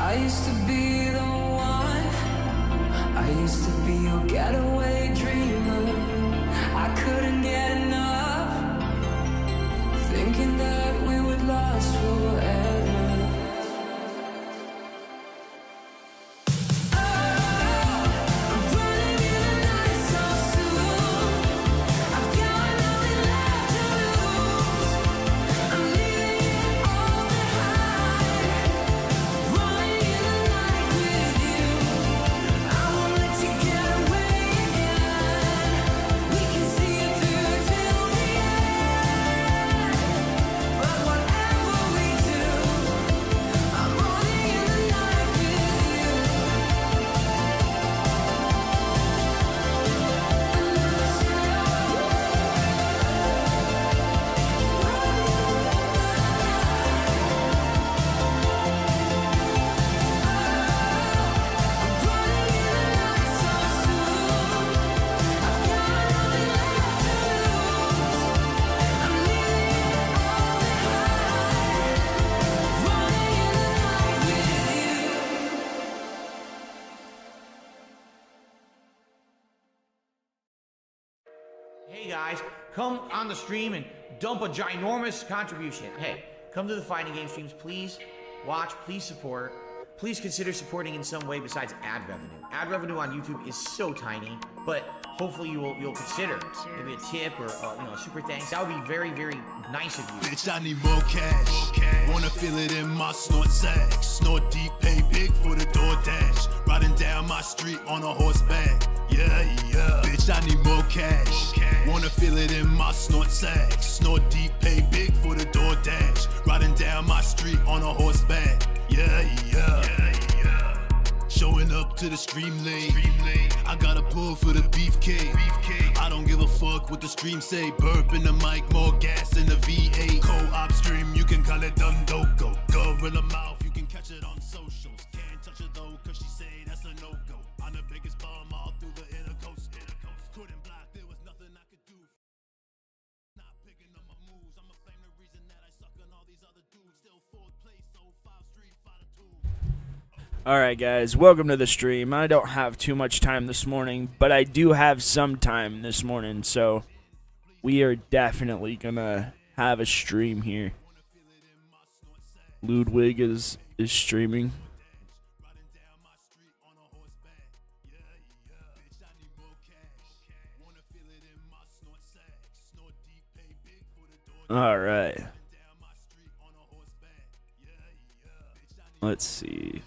I used to be the one. I used to be your getaway dreamer. I couldn't get enough, thinking that we would last forever. Hey guys, come on the stream and dump a ginormous contribution. Hey, come to the fighting game streams, please. Watch, please support. Please consider supporting in some way besides ad revenue. Ad revenue on YouTube is so tiny, but hopefully you'll consider maybe a tip or super thanks. That would be very, very nice of you. Bitch, I need more cash. Wanna feel it in my snort sack. Snort deep, pay big for the DoorDash. Riding down my street on a horseback. Yeah, yeah. Bitch, I need more cash. Wanna feel it in my snort sack. Snort deep, pay big for the DoorDash. Riding down my street on a horseback. Yeah, yeah. Showing up to the stream late. I got a pull for the beefcake. I don't give a fuck what the stream say. Burp in the mic, more gas in the V8. Co-op stream, you can call it Dundoko. Gorilla mouth, you can catch it on socials. Can't touch it though, cause she say that's a no-go. I'm the biggest bum all through the inner coast. Couldn't block, there was nothing I could do. Not picking up my moves. I'm a flame, the reason that I suck on all these other dudes. Still fourth place, so 5 Street Fighter 2. Alright guys, welcome to the stream. I don't have too much time this morning, but I do have some time this morning, so we are definitely gonna have a stream here. Ludwig is streaming. Alright. Let's see.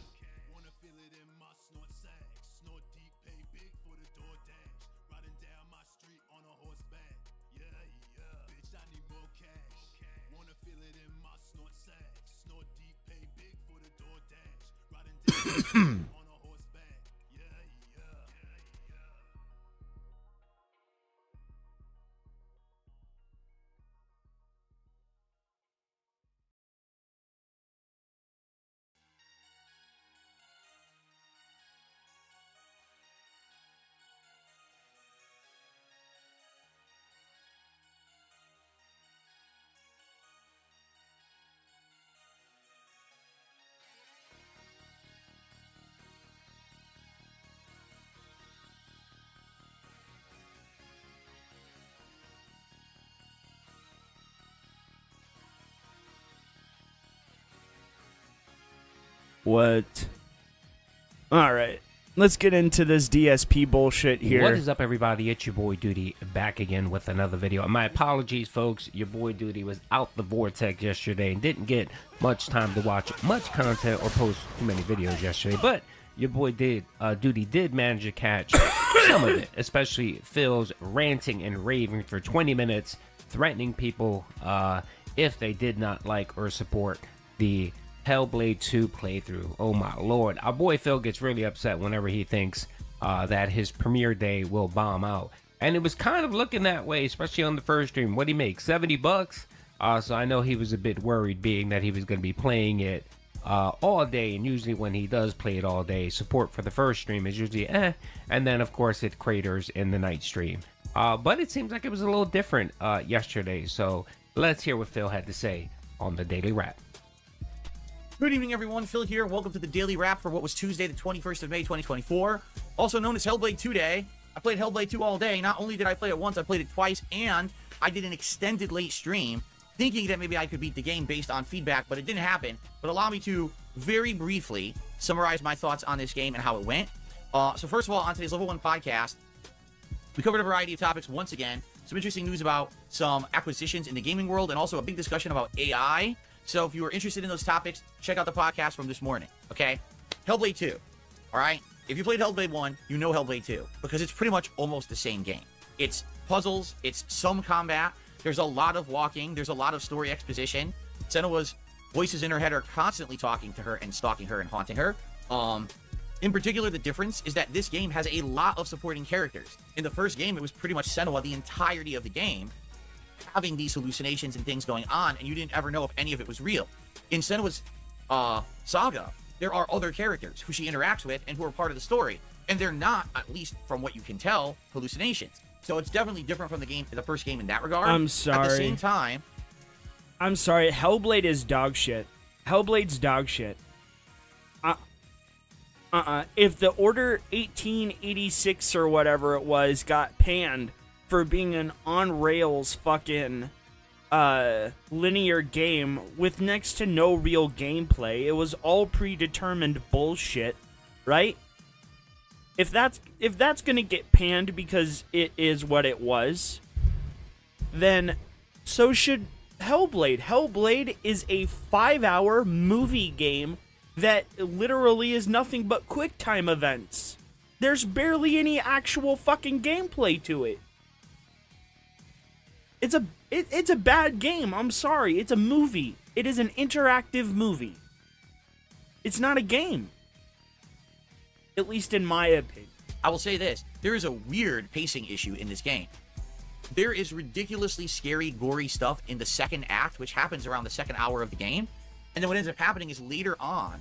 What? Alright. Let's get into this DSP bullshit here. What is up, everybody? It's your boy Duty back again with another video. My apologies, folks. Your boy Duty was out the vortex yesterday and didn't get much time to watch much content or post too many videos yesterday. But your boy Duty did manage to catch some of it, especially Phil's ranting and raving for 20 minutes, threatening people if they did not like or support the Hellblade 2 playthrough. Oh my lord, our boy Phil gets really upset whenever he thinks that his premiere day will bomb out, and it was kind of looking that way, especially on the first stream. What do he make, 70 bucks? So I know he was a bit worried, being that he was going to be playing it all day, and usually when he does play it all day, support for the first stream is usually and then of course it craters in the night stream. But it seems like it was a little different yesterday, so let's hear what Phil had to say on the Daily Wrap. Good evening, everyone. Phil here. Welcome to the Daily Wrap for what was Tuesday, the 21st of May, 2024. Also known as Hellblade 2 Day. I played Hellblade 2 all day. Not only did I play it once, I played it twice, and I did an extended late stream, thinking that maybe I could beat the game based on feedback, but it didn't happen. But allow me to very briefly summarize my thoughts on this game and how it went. So first of all, on today's Level 1 podcast, we covered a variety of topics once again. Some interesting news about some acquisitions in the gaming world, and also a big discussion about AI. So if you are interested in those topics, check out the podcast from this morning, okay? Hellblade 2, all right? If you played Hellblade 1, you know Hellblade 2, because it's pretty much almost the same game. It's puzzles, it's some combat, there's a lot of walking, there's a lot of story exposition. Senua's voices in her head are constantly talking to her and stalking her and haunting her. In particular, the difference is that this game has a lot of supporting characters. In the first game, it was pretty much Senua the entirety of the game, having these hallucinations and things going on, and you didn't ever know if any of it was real. In Senua's saga, there are other characters who she interacts with and who are part of the story, and they're not, at least from what you can tell, hallucinations. So it's definitely different from the first game in that regard. I'm sorry. At the same time, I'm sorry. Hellblade is dog shit. Hellblade's dog shit. If the Order 1886 or whatever it was got panned for being an on-rails fucking linear game with next to no real gameplay, it was all predetermined bullshit, right? If that's gonna get panned because it is what it was, then so should Hellblade. Hellblade is a 5-hour movie game that literally is nothing but quick time events. There's barely any actual fucking gameplay to it. It's a bad game. I'm sorry. It's a movie. It is an interactive movie. It's not a game. At least in my opinion. I will say this. There is a weird pacing issue in this game. There is ridiculously scary, gory stuff in the second act, which happens around the second hour of the game. And then what ends up happening is later on,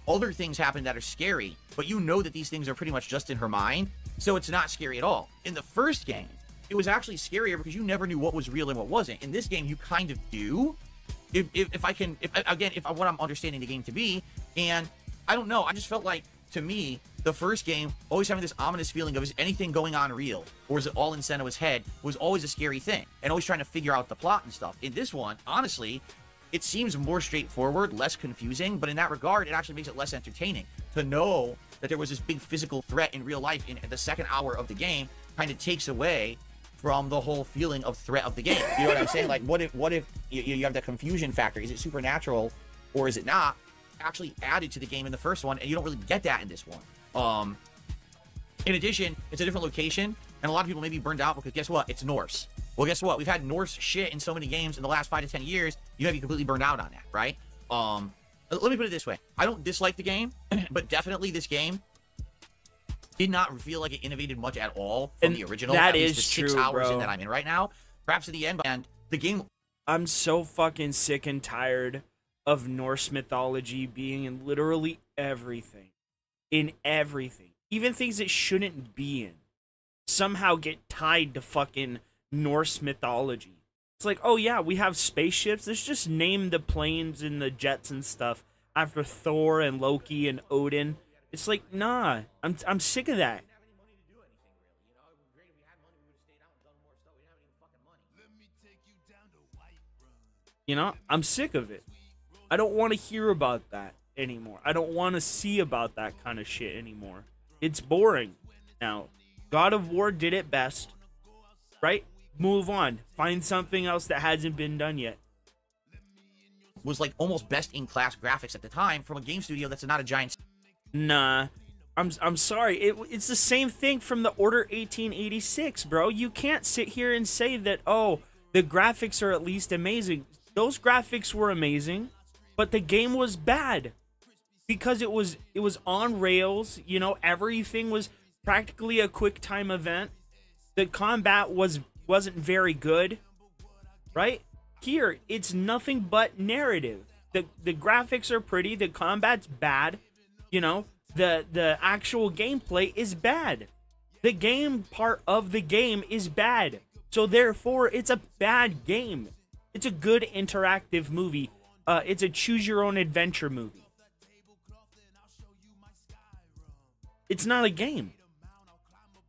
other things happen that are scary, but you know that these things are pretty much just in her mind, so it's not scary at all. In the first game, it was actually scarier because you never knew what was real and what wasn't. In this game, you kind of do, if what I'm understanding the game to be. And I don't know, I just felt like, to me, the first game, always having this ominous feeling of, is anything going on real, or is it all in Senua's head, was always a scary thing, and always trying to figure out the plot and stuff. In this one, honestly, it seems more straightforward, less confusing, but in that regard, it actually makes it less entertaining. To know that there was this big physical threat in real life in the second hour of the game kind of takes away from the whole feeling of threat of the game. You know what I'm saying? Like, what if you have that confusion factor? Is it supernatural or is it not? Actually added to the game in the first one, and you don't really get that in this one. In addition, it's a different location, and a lot of people may be burned out because guess what? It's Norse. Well, guess what? We've had Norse shit in so many games in the last 5 to 10 years, you may be completely burned out on that, right? Let me put it this way. I don't dislike the game, but definitely this game did not feel like it innovated much at all from the original. That at least is the 6 true, hours bro. in that I'm in right now. Perhaps at the end, and the game... I'm so fucking sick and tired of Norse mythology being in literally everything. In everything. Even things it shouldn't be in. Somehow get tied to fucking Norse mythology. It's like, oh yeah, we have spaceships. Let's just name the planes and the jets and stuff after Thor and Loki and Odin. It's like, nah, I'm sick of that. You know, I'm sick of it. I don't want to hear about that anymore. I don't want to see about that kind of shit anymore. It's boring. Now, God of War did it best, right? Move on. Find something else that hasn't been done yet. Was like almost best-in-class graphics at the time from a game studio that's not a giant... Nah. I'm sorry. It's the same thing from the Order 1886, bro. You can't sit here and say that, oh, the graphics are at least amazing. Those graphics were amazing, but the game was bad. Because it was on rails, you know, everything was practically a quick time event. The combat wasn't very good, right? Here, it's nothing but narrative. The graphics are pretty, the combat's bad, you know, the actual gameplay is bad. The game part of the game is bad. So therefore, it's a bad game. It's a good interactive movie. It's a choose your own adventure movie. It's not a game.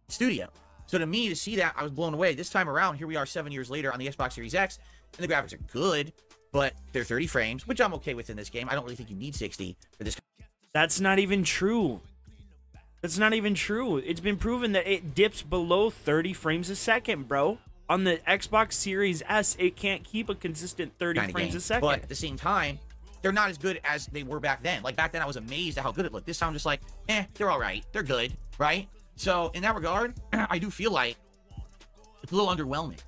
Studio. So to me, to see that, I was blown away. This time around, here we are 7 years later on the Xbox Series X, and the graphics are good, but they're 30 frames, which I'm okay with in this game. I don't really think you need 60 for this. That's not even true. That's not even true. It's been proven that it dips below 30 frames a second, bro. On the Xbox Series S, it can't keep a consistent 30 frames a second. But at the same time, they're not as good as they were back then. Like, back then, I was amazed at how good it looked. This time, I'm just like, they're all right. They're good, right? So, in that regard, I do feel like it's a little underwhelming.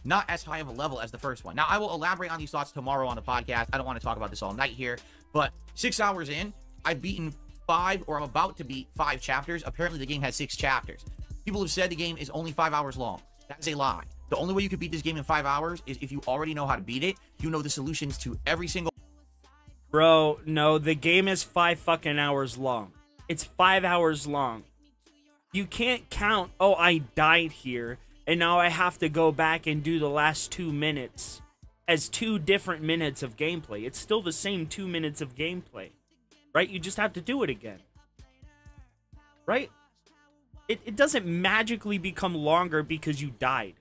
Not as high of a level as the first one. Now, I will elaborate on these thoughts tomorrow on the podcast. I don't want to talk about this all night here. But 6 hours in, I've beaten 5, or I'm about to beat 5 chapters. Apparently, the game has 6 chapters. People have said the game is only 5 hours long. That is a lie. The only way you could beat this game in 5 hours is if you already know how to beat it. You know the solutions to every single... Bro, no, the game is 5 fucking hours long. It's 5 hours long. You can't count, oh, I died here, and now I have to go back and do the last 2 minutes as 2 different minutes of gameplay. It's still the same 2 minutes of gameplay, right? You just have to do it again, right? It doesn't magically become longer because you died,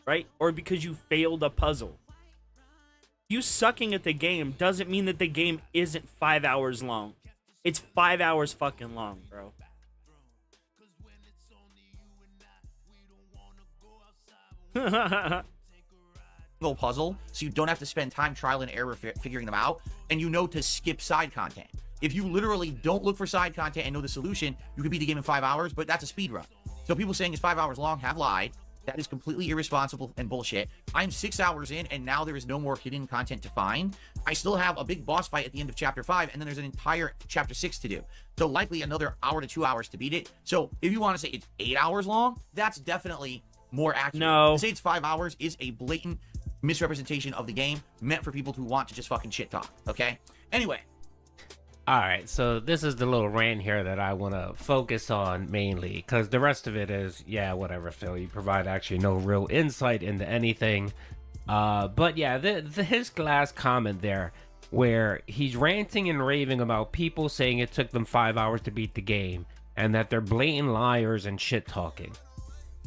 right? Or because you failed a puzzle. You sucking at the game doesn't mean that the game isn't 5 hours long. It's 5 hours fucking long, bro. puzzle, so you don't have to spend time trial and error figuring them out, and you know to skip side content. If you literally don't look for side content and know the solution, you could beat the game in 5 hours, but that's a speed run. So people saying it's 5 hours long have lied. That is completely irresponsible and bullshit. I'm 6 hours in, and now there is no more hidden content to find. I still have a big boss fight at the end of Chapter 5, and then there's an entire Chapter 6 to do. So likely another hour to 2 hours to beat it. So if you want to say it's 8 hours long, that's definitely more accurate. No. To say it's 5 hours is a blatant misrepresentation of the game meant for people who want to just fucking shit talk, okay? Anyway. All right, so this is the little rant here that I want to focus on mainly, because the rest of it is, yeah, whatever, Phil. You provide actually no real insight into anything. But yeah, his last comment there, where he's ranting and raving about people saying it took them 5 hours to beat the game, and that they're blatant liars and shit talking.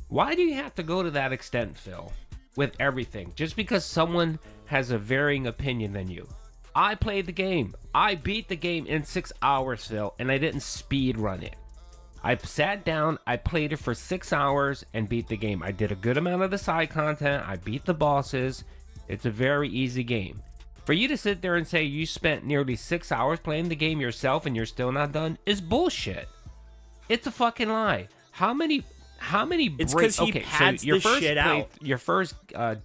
Why do you have to go to that extent, Phil, with everything? Just because someone has a varying opinion than you. I played the game. I beat the game in 6 hours, Phil, and I didn't speed run it. I sat down, I played it for 6 hours and beat the game. I did a good amount of the side content. I beat the bosses. It's a very easy game. For you to sit there and say you spent nearly 6 hours playing the game yourself and you're still not done is bullshit. It's a fucking lie. How many It's breaks? because he pads the shit out. Your first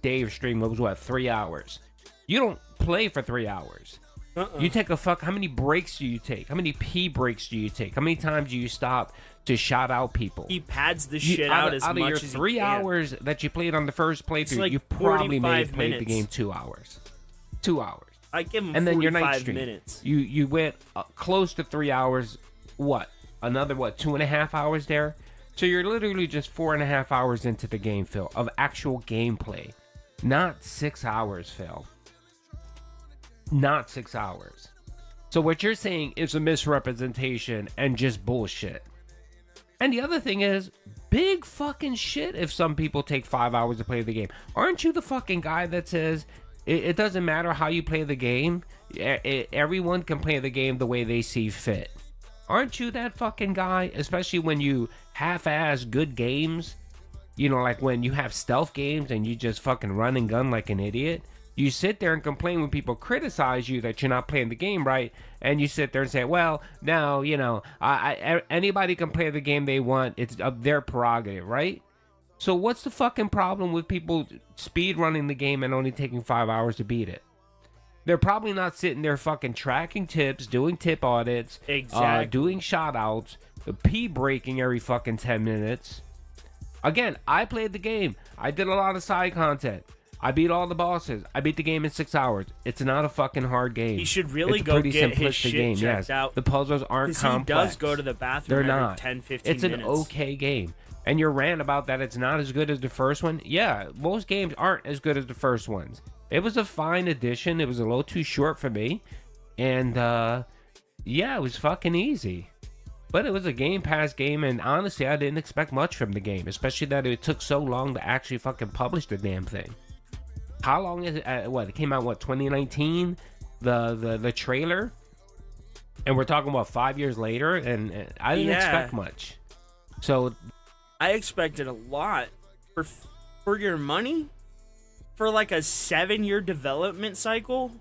day of stream was what, 3 hours? You don't play for 3 hours. You take a how many breaks do you take? How many pee breaks do you take? How many times do you stop to shout out people? He pads the shit out as much as he can. Out of your 3 hours that you played on the first playthrough, like you probably may have played the game 2 hours. 2 hours. I give him and then your night 45 stream, minutes. You went close to 3 hours. What? Another, what, 2.5 hours there? So you're literally just 4.5 hours into the game, Phil, of actual gameplay. Not 6 hours, Phil. Not 6 hours. So what you're saying is a misrepresentation and just bullshit. And the other thing is, big fucking shit if some people take 5 hours to play the game. Aren't you the fucking guy that says it doesn't matter how you play the game? Everyone can play the game the way they see fit. Aren't you that fucking guy? Especially when you half-ass good games. You know, like when you have stealth games and you just fucking run and gun like an idiot. You sit there and complain when people criticize you that you're not playing the game right, and you sit there and say, well, now, you know, anybody can play the game they want. It's their prerogative, right? So what's the fucking problem with people speed running the game and only taking 5 hours to beat it? They're probably not sitting there fucking tracking tips, doing tip audits, doing shot outs, pee breaking every fucking 10 minutes. Again, I played the game. I did a lot of side content. I beat all the bosses. I beat the game in 6 hours. It's not a fucking hard game. He should really go get his shit checked out. The puzzles aren't complex. He does go to the bathroom every 10, 15 minutes. It's an okay game. And your rant about that it's not as good as the first one, yeah, most games aren't as good as the first ones. It was a fine addition. It was a little too short for me. And, yeah, it was fucking easy. But it was a Game Pass game, and honestly, I didn't expect much from the game, especially that it took so long to actually fucking publish the damn thing. How long is it? What, it came out, what, 2019? The trailer? And we're talking about 5 years later, and I didn't expect much. So I expected a lot for your money, for like a 7-year development cycle.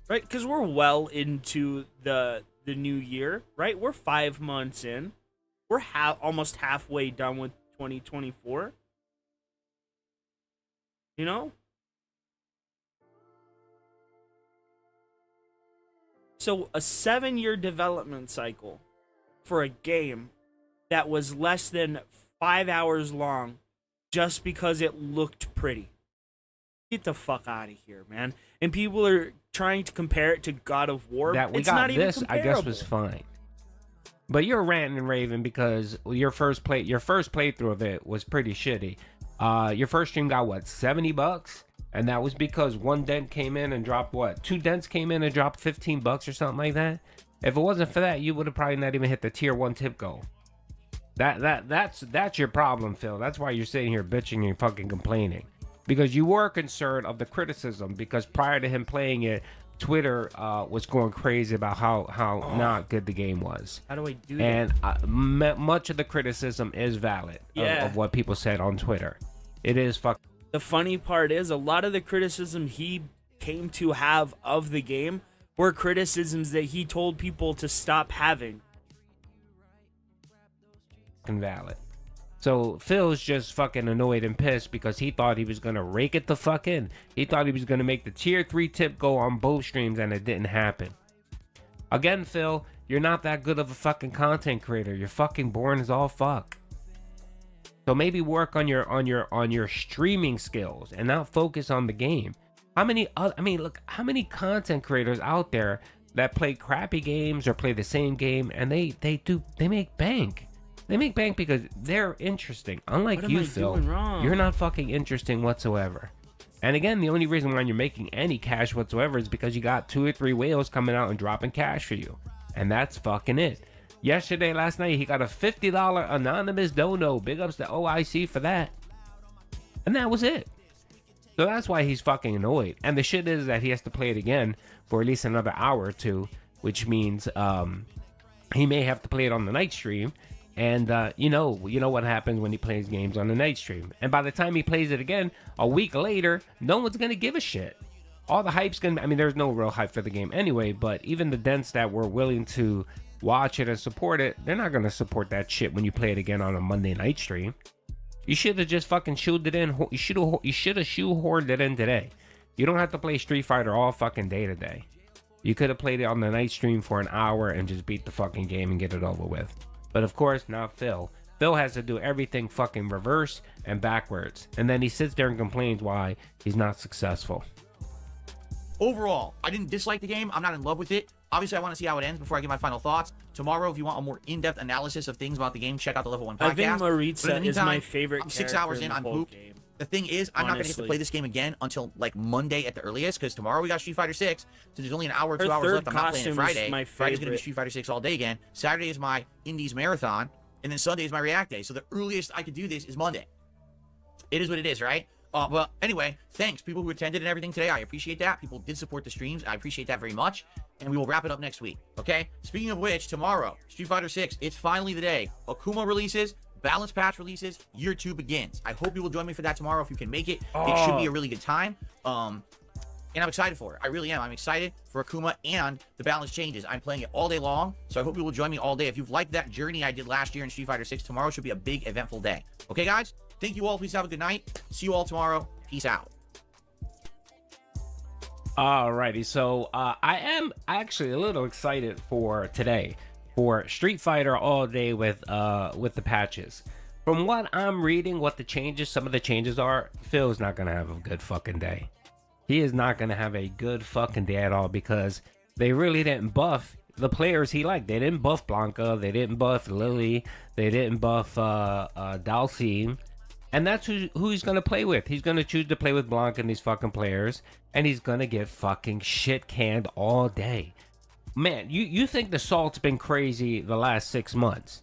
Right, because we're well into the new year, right? We're 5 months in. We're almost halfway done with 2024. You know? So a 7-year development cycle for a game that was less than 5 hours long just because it looked pretty. Get the fuck out of here, man. And people are trying to compare it to God of War. That we it's got not even this, I guess, was fine. But you're ranting and raving because your first playthrough of it was pretty shitty. Your first stream got what, $70? And that was because one dent came in and dropped what? 2 dents came in and dropped $15 or something like that. If it wasn't for that, you would have probably not even hit the tier 1 tip goal. That's your problem, Phil. That's why you're sitting here bitching and fucking complaining. Because you were concerned of the criticism, because prior to him playing it, Twitter was going crazy about how not good the game was. How do I do that? And much of the criticism is valid of what people said on Twitter. It is fucking. The funny part is, a lot of the criticism he came to have of the game were criticisms that he told people to stop having. Valid. So Phil's just fucking annoyed and pissed because he thought he was gonna rake it the fuck in. He thought he was gonna make the tier 3 tip go on both streams, and it didn't happen. Again, Phil, you're not that good of a fucking content creator. You're fucking boring as all fuck. So maybe work on your streaming skills and not focus on the game. How many content creators out there that play crappy games or play the same game and they make bank. They make bank because they're interesting. Unlike you, Phil, you're not fucking interesting whatsoever. And again, the only reason why you're making any cash whatsoever is because you got 2 or 3 whales coming out and dropping cash for you. And that's fucking it. Last night, he got a $50 anonymous dono. Big ups to OIC for that. And that was it. So that's why he's fucking annoyed. And the shit is that he has to play it again for at least another hour or 2, which means he may have to play it on the night stream. And you know what happens when he plays games on the night stream. And by the time he plays it again, a week later, no one's going to give a shit. All the hype's going to... I mean, there's no real hype for the game anyway, but even the dents that were willing to watch it and support it, they're not going to support that shit when you play it again on a Monday night stream. You should have just fucking shoed it in. You should have shoehorned it in today. You don't have to play Street Fighter all fucking day today. You could have played it on the night stream for an hour and just beat the fucking game and get it over with. But of course, not Phil. Phil has to do everything fucking reverse and backwards. And then he sits there and complains why he's not successful. Overall, I didn't dislike the game. I'm not in love with it. Obviously, I want to see how it ends before I give my final thoughts. Tomorrow, if you want a more in-depth analysis of things about the game, check out the Level 1 podcast. I think Maritza is my favorite I'm 6 hours in, I'm pooped. The thing is, I'm not going to get to play this game again until like Monday at the earliest, because tomorrow we got Street Fighter 6, so there's only an hour or 2 hours left. I'm not playing it Friday. Friday's going to be Street Fighter 6 all day again. Saturday is my Indies Marathon, and then Sunday is my React Day. So the earliest I could do this is Monday. It is what it is, right? But anyway, thanks people who attended and everything today. I appreciate that. People did support the streams. I appreciate that very much. And we will wrap it up next week, okay? Speaking of which, tomorrow, Street Fighter 6, it's finally the day. Akuma releases, Balance Patch releases, Year 2 begins. I hope you will join me for that tomorrow if you can make it. It should be a really good time. And I'm excited for it. I really am. I'm excited for Akuma and the balance changes. I'm playing it all day long, so I hope you will join me all day. If you've liked that journey I did last year in Street Fighter 6, tomorrow should be a big, eventful day. Okay, guys? Thank you all. Please have a good night. See you all tomorrow. Peace out. Alrighty, so I am actually a little excited for today for Street Fighter all day with the patches. From what I'm reading, some of the changes are, Phil's not gonna have a good fucking day. He is not gonna have a good fucking day at all because they really didn't buff the players he liked. They didn't buff Blanca, they didn't buff Lily, they didn't buff Dalsim. And that's who he's going to play with. He's going to choose to play with Blanca and these fucking players. And he's going to get fucking shit canned all day. man, you think the salt's been crazy the last 6 months.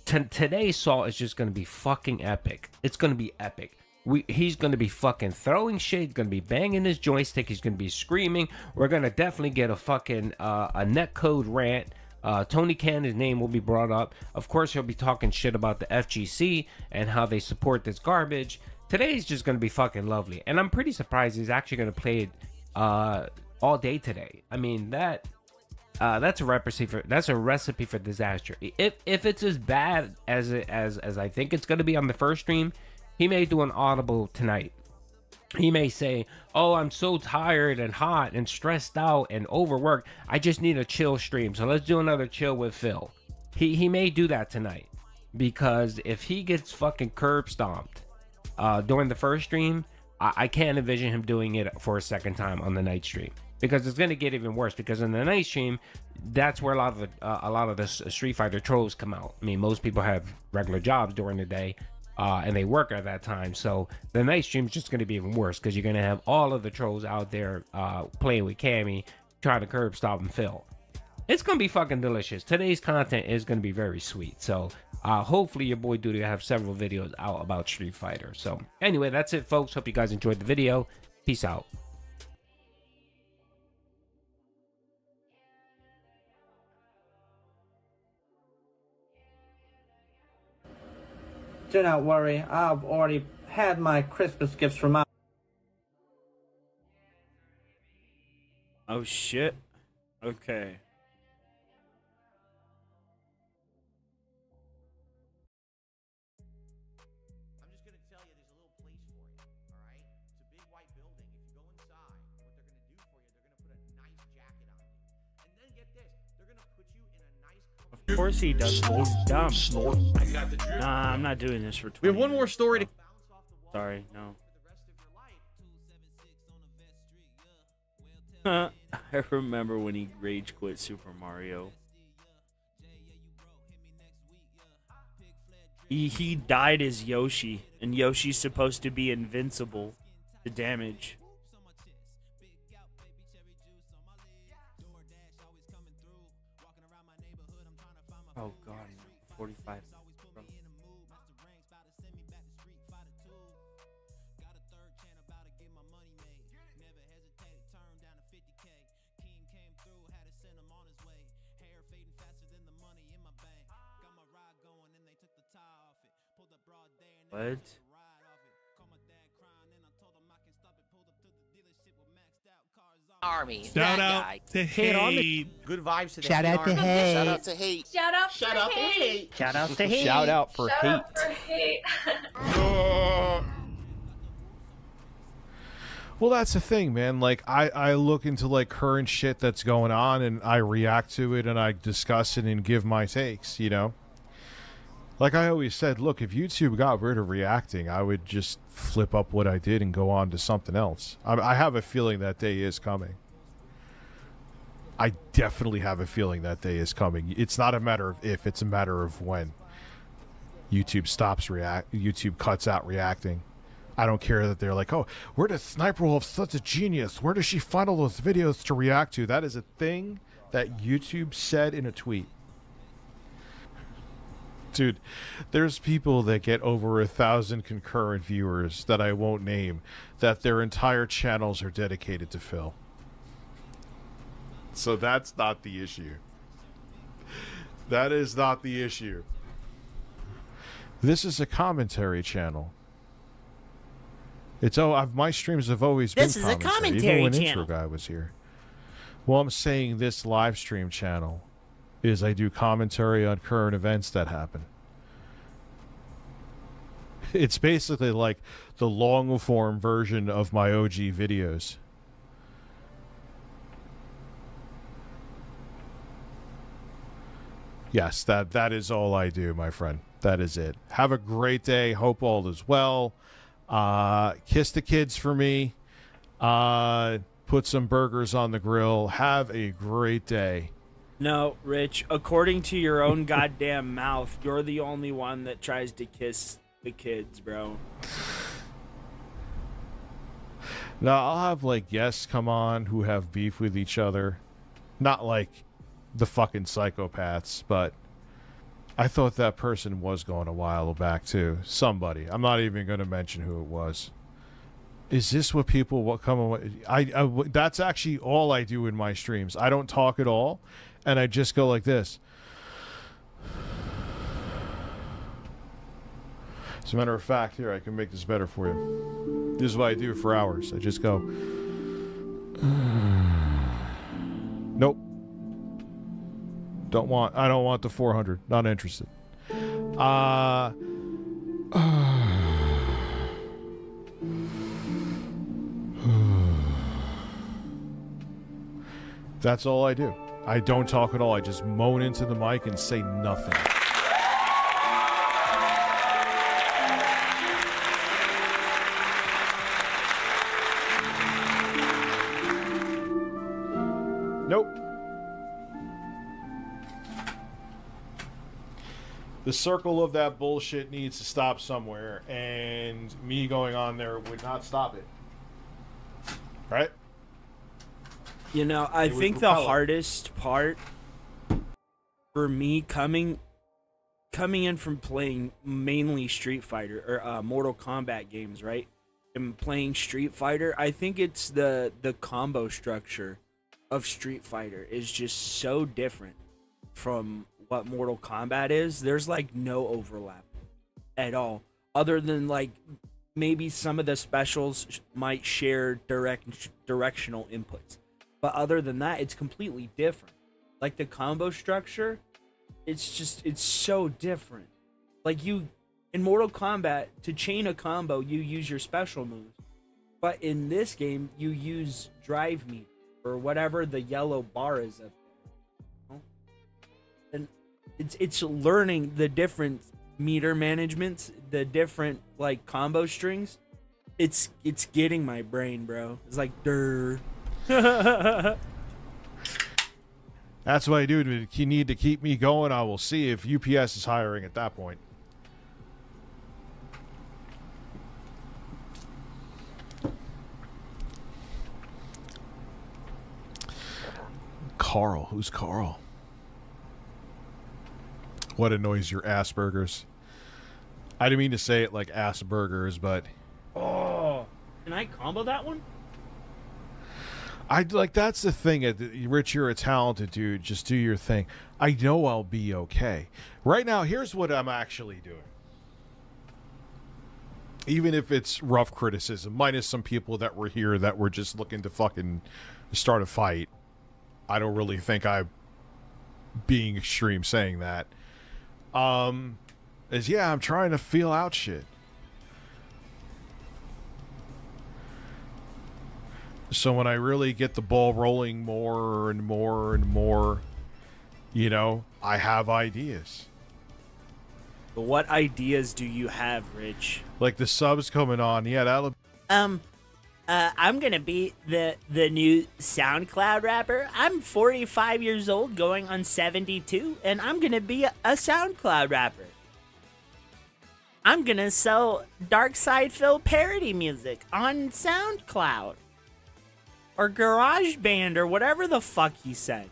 Today's salt is just gonna be fucking epic. It's gonna be epic. He's gonna be fucking throwing shit. He's gonna be banging his joystick. He's gonna be screaming. We're gonna definitely get a fucking a netcode rant. Tony Cannon's name will be brought up. Of course, he'll be talking shit about the FGC and how they support this garbage. Today's just gonna be fucking lovely, and I'm pretty surprised he's actually gonna play it all day today. I mean, that's a recipe for disaster. If it's as bad as I think it's gonna be on the first stream, he may do an audible tonight. He may say, "Oh, I'm so tired and hot and stressed out and overworked. I just need a chill stream. So let's do another chill with Phil." He may do that tonight, because if he gets fucking curb stomped during the first stream, I can't envision him doing it for a second time on the night stream, because it's gonna get even worse. Because in the night stream, that's where a lot of the Street Fighter trolls come out. I mean, most people have regular jobs during the day. And they work at that time, so the night stream is just going to be even worse, because you're going to have all of the trolls out there playing with Cammy, trying to curb stop and Phil. It's going to be fucking delicious. Today's content is going to be very sweet, so hopefully your boy Duty will have several videos out about Street Fighter. So anyway, that's it, folks. Hope you guys enjoyed the video. Peace out. Do not worry, I've already had my Christmas gifts from my... Oh shit. Okay. I'm just going to tell you, there's a little place for you, all right? It's a big white building. If you go inside, what they're going to do for you, they're going to put a nice jacket on you. And then get this, they're going to put you in a nice... Of course he does. He's dumb. Nah, I'm not doing this for 20 We have one more story to... Sorry, no. I remember when he rage quit Super Mario. He died as Yoshi, and Yoshi's supposed to be invincible to damage. Oh god, 45. What? Army. Shout out to Hate. Good vibes to the Shout out to Army. Hate. Shout out to Hate. Shout out Shout out to Hate. Shout out to Hate. Shout out for Shout hate. out for hate. Well, that's the thing, man. Like, I look into, like, current shit that's going on, and I react to it, and I discuss it and give my takes, you know? Like I always said, look, if YouTube got rid of reacting, I would just flip up what I did and go on to something else. I have a feeling that day is coming. I definitely have a feeling that day is coming. It's not a matter of if, it's a matter of when. YouTube cuts out reacting. I don't care that they're like, oh, where does Sniper Wolf such a genius? Where does she find all those videos to react to? That is a thing that YouTube said in a tweet. Dude, there's people that get over 1,000 concurrent viewers that I won't name, that their entire channels are dedicated to Phil. So that's not the issue. That is not the issue. This is a commentary channel. It's my streams have always been commentary. This is a commentary even when channel. Intro Guy was here. Well, I'm saying this live stream channel is I do commentary on current events that happen. It's basically like the long form version of my OG videos. Yes, that is all I do, my friend. That is it. Have a great day. Hope all is well. Kiss the kids for me. Put some burgers on the grill. Have a great day. No, Rich, according to your own goddamn mouth, you're the only one that tries to kiss the kids, bro. Now, I'll have, like, guests come on who have beef with each other. Not like the fucking psychopaths, but I thought that person was going a while back too. Somebody. I'm not even going to mention who it was. Is this what people come away? That's actually all I do in my streams. I don't talk at all, and I just go like this. As a matter of fact, here, I can make this better for you. This is what I do for hours. I just go. Nope. I don't want the 400. Not interested. That's all I do. I don't talk at all. I just moan into the mic and say nothing. Nope. The circle of that bullshit needs to stop somewhere, and me going on there would not stop it. Right? You know, I think the hardest part for me coming in from playing mainly Street Fighter or Mortal Kombat games, right? And playing Street Fighter, I think it's the combo structure of Street Fighter is just so different from what Mortal Kombat is. There's like no overlap at all, other than like maybe some of the specials might share directional inputs. But other than that, it's completely different. Like the combo structure, it's so different. Like in Mortal Kombat, to chain a combo, you use your special moves. But in this game, you use drive meter or whatever the yellow bar is up there. And it's learning the different meter management, the different like combo strings. It's getting my brain, bro. It's like durr. That's what I do. If you need to keep me going, I will see if UPS is hiring at that point. Carl. Who's Carl? What annoys your Asperger's? I didn't mean to say it like Asperger's, but... Oh, can I combo that one? That's the thing. Rich, you're a talented dude. Just do your thing. I know I'll be okay. Right now, here's what I'm actually doing. Even if it's rough criticism, minus some people that were here that were just looking to fucking start a fight. I don't really think I'm being extreme saying that. I'm trying to feel out shit. So when I really get the ball rolling more and more and more, you know, I have ideas. But what ideas do you have, Rich? Like the subs coming on, yeah, that'll... I'm gonna be the new SoundCloud rapper. I'm 45 years old, going on 72, and I'm gonna be a SoundCloud rapper. I'm gonna sell DarkSydeDrill parody music on SoundCloud. Or GarageBand, or whatever the fuck he said.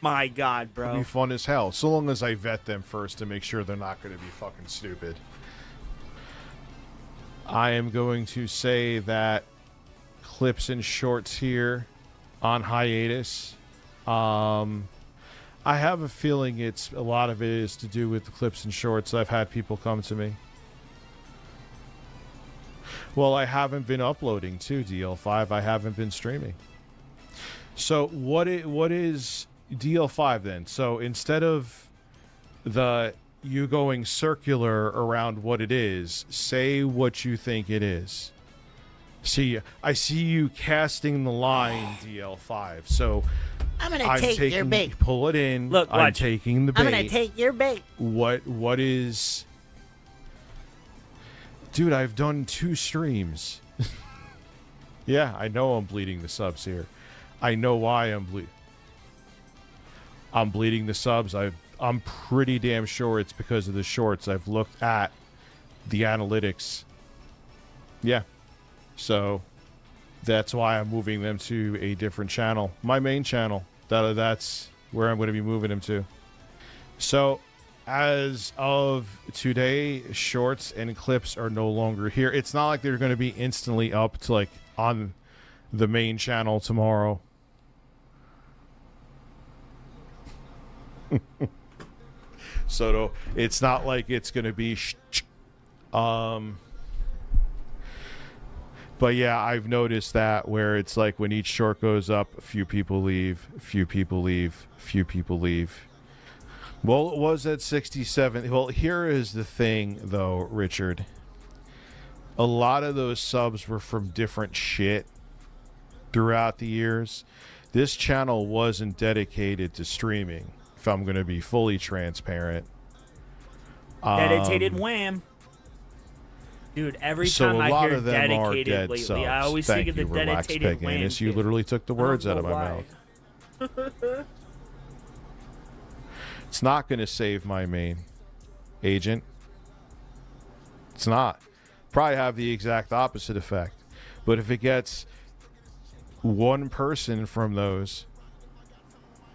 My God, bro. It'll be fun as hell, so long as I vet them first to make sure they're not going to be fucking stupid. I am going to say that clips and shorts here on hiatus. I have a feeling a lot of it is to do with the clips and shorts. I've had people come to me. Well, I haven't been uploading to DL5. I haven't been streaming. So what is DL5 then? So instead of you going circular around what it is, say what you think it is. See, I see you casting the line DL5. So I'm gonna take your bait. Pull it in. Look, I'm taking the bait. I'm gonna take your bait. What is... Dude, I've done 2 streams. Yeah, I know I'm bleeding the subs here. I know why I'm bleeding the subs. I'm pretty damn sure it's because of the shorts. I've looked at the analytics. Yeah. So, That's why I'm moving them to a different channel. My main channel. That's where I'm going to be moving them to. So, as of today, shorts and clips are no longer here. It's not like they're going to be instantly up to like on the main channel tomorrow. So it's not like it's going to be but yeah, I've noticed that where it's like when each short goes up, a few people leave, a few people leave, a few people leave. Well, it was at 67. Well, here is the thing, though, Richard. A lot of those subs were from different shit throughout the years. This channel wasn't dedicated to streaming, if I'm going to be fully transparent. Dedicated wham. Dude, every So time a I lot hear of them are dedicated dead lately, subs. I always Thank think of the you, Relax dedicated wham. Pegasus. You kid. literally took the I don't words out know of my why. mouth. It's not going to save my main agent. It's not. Probably have the exact opposite effect. But if it gets one person from those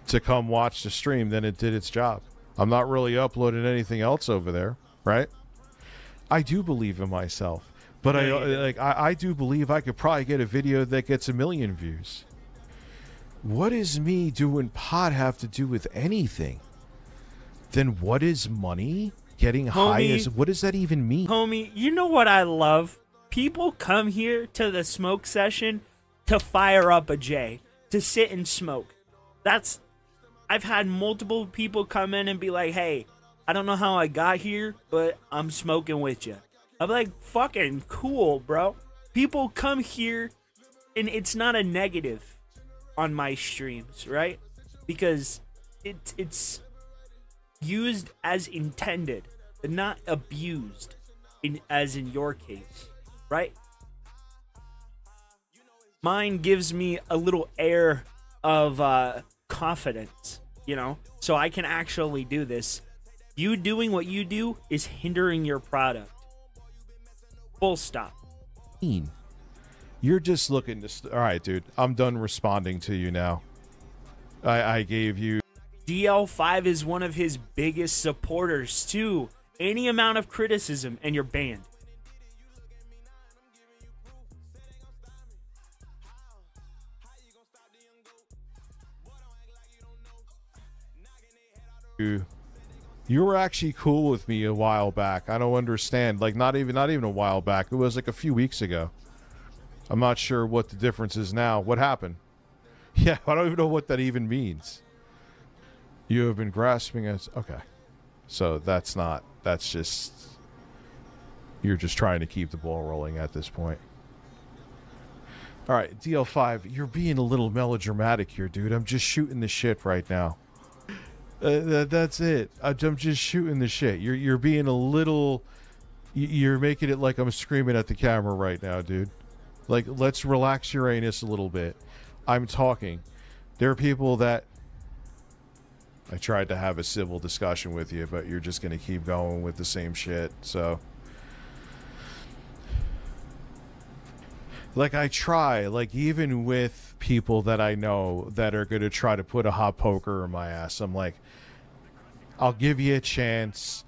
to come watch the stream, then it did its job. I'm not really uploading anything else over there, right? I do believe in myself, but I do believe I could probably get a video that gets 1 million views. What does me doing pod have to do with anything? Then what is money? Getting high is, what does that even mean? Homie, you know what I love? People come here to the smoke session to fire up a J, to sit and smoke. I've had multiple people come in and be like, hey, I don't know how I got here, but I'm smoking with you. I'm like, fucking cool, bro. People come here, and it's not a negative on my streams, right? Because it's used as intended, and not abused, as in your case, right? Mine gives me a little air of confidence, you know? So I can actually do this. You doing what you do is hindering your product. Full stop. You're just looking to... All right, dude. I'm done responding to you now. I gave you... DL5 is one of his biggest supporters, too. Any amount of criticism, and you're banned. You were actually cool with me a while back. I don't understand. Like, not even a while back. It was like a few weeks ago. I'm not sure what the difference is now. What happened? Yeah, I don't even know what that even means. You have been grasping us. Okay. So that's just... You're just trying to keep the ball rolling at this point. All right, DL5, you're being a little melodramatic here, dude. I'm just shooting the shit right now. That's it. I'm just shooting the shit. You're being a little... You're making it like I'm screaming at the camera right now, dude. Like, let's relax your anus a little bit. I'm talking. There are people that... I tried to have a civil discussion with you, but you're just going to keep going with the same shit, so... Like, I try, like, even with people that I know that are going to try to put a hot poker in my ass, I'm like, I'll give you a chance.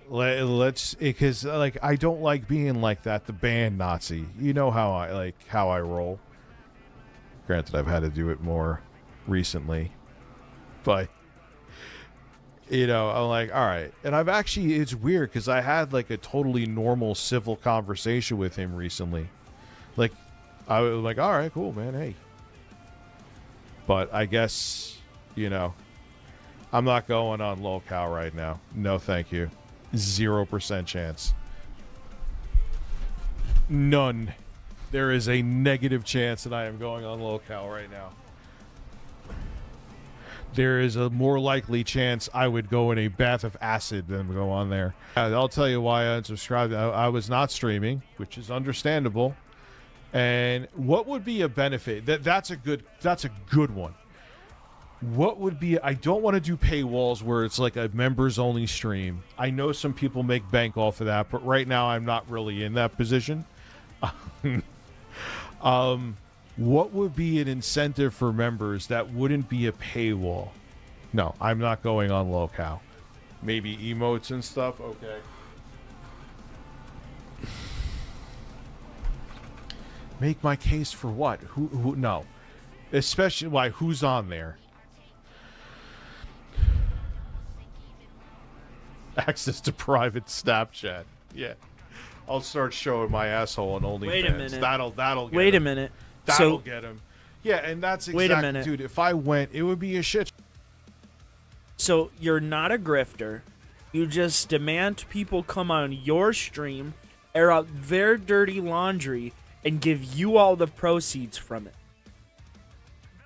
Let's, because, like, I don't like being like that, the band Nazi. You know how I roll. Granted, I've had to do it more recently. But, you know, I'm like, all right. And I've actually, it's weird, because I had, like, a totally normal civil conversation with him recently. Like, I was like, all right, cool, man, hey. But I guess, you know, I'm not going on lolcow right now. No, thank you. 0% chance. None. There is a negative chance that I am going on lolcow right now. There is a more likely chance I would go in a bath of acid than go on there. I'll tell you why I unsubscribed. I was not streaming, which is understandable. And what would be a benefit? That's a good one. What would be... I don't want to do paywalls where it's like a members-only stream. I know some people make bank off of that, but right now I'm not really in that position. What would be an incentive for members that wouldn't be a paywall? No, I'm not going on lolcow. Maybe emotes and stuff? Okay. Make my case for what? Who? No. Especially, why? Who's on there? Access to private Snapchat. Yeah. I'll start showing my asshole on OnlyFans. Wait a minute. That'll get Wait him. a minute. That'll get him. Yeah, and that's exactly, wait a minute. dude, if I went, it would be a shit. So you're not a grifter. You just demand people come on your stream, air out their dirty laundry, and give you all the proceeds from it.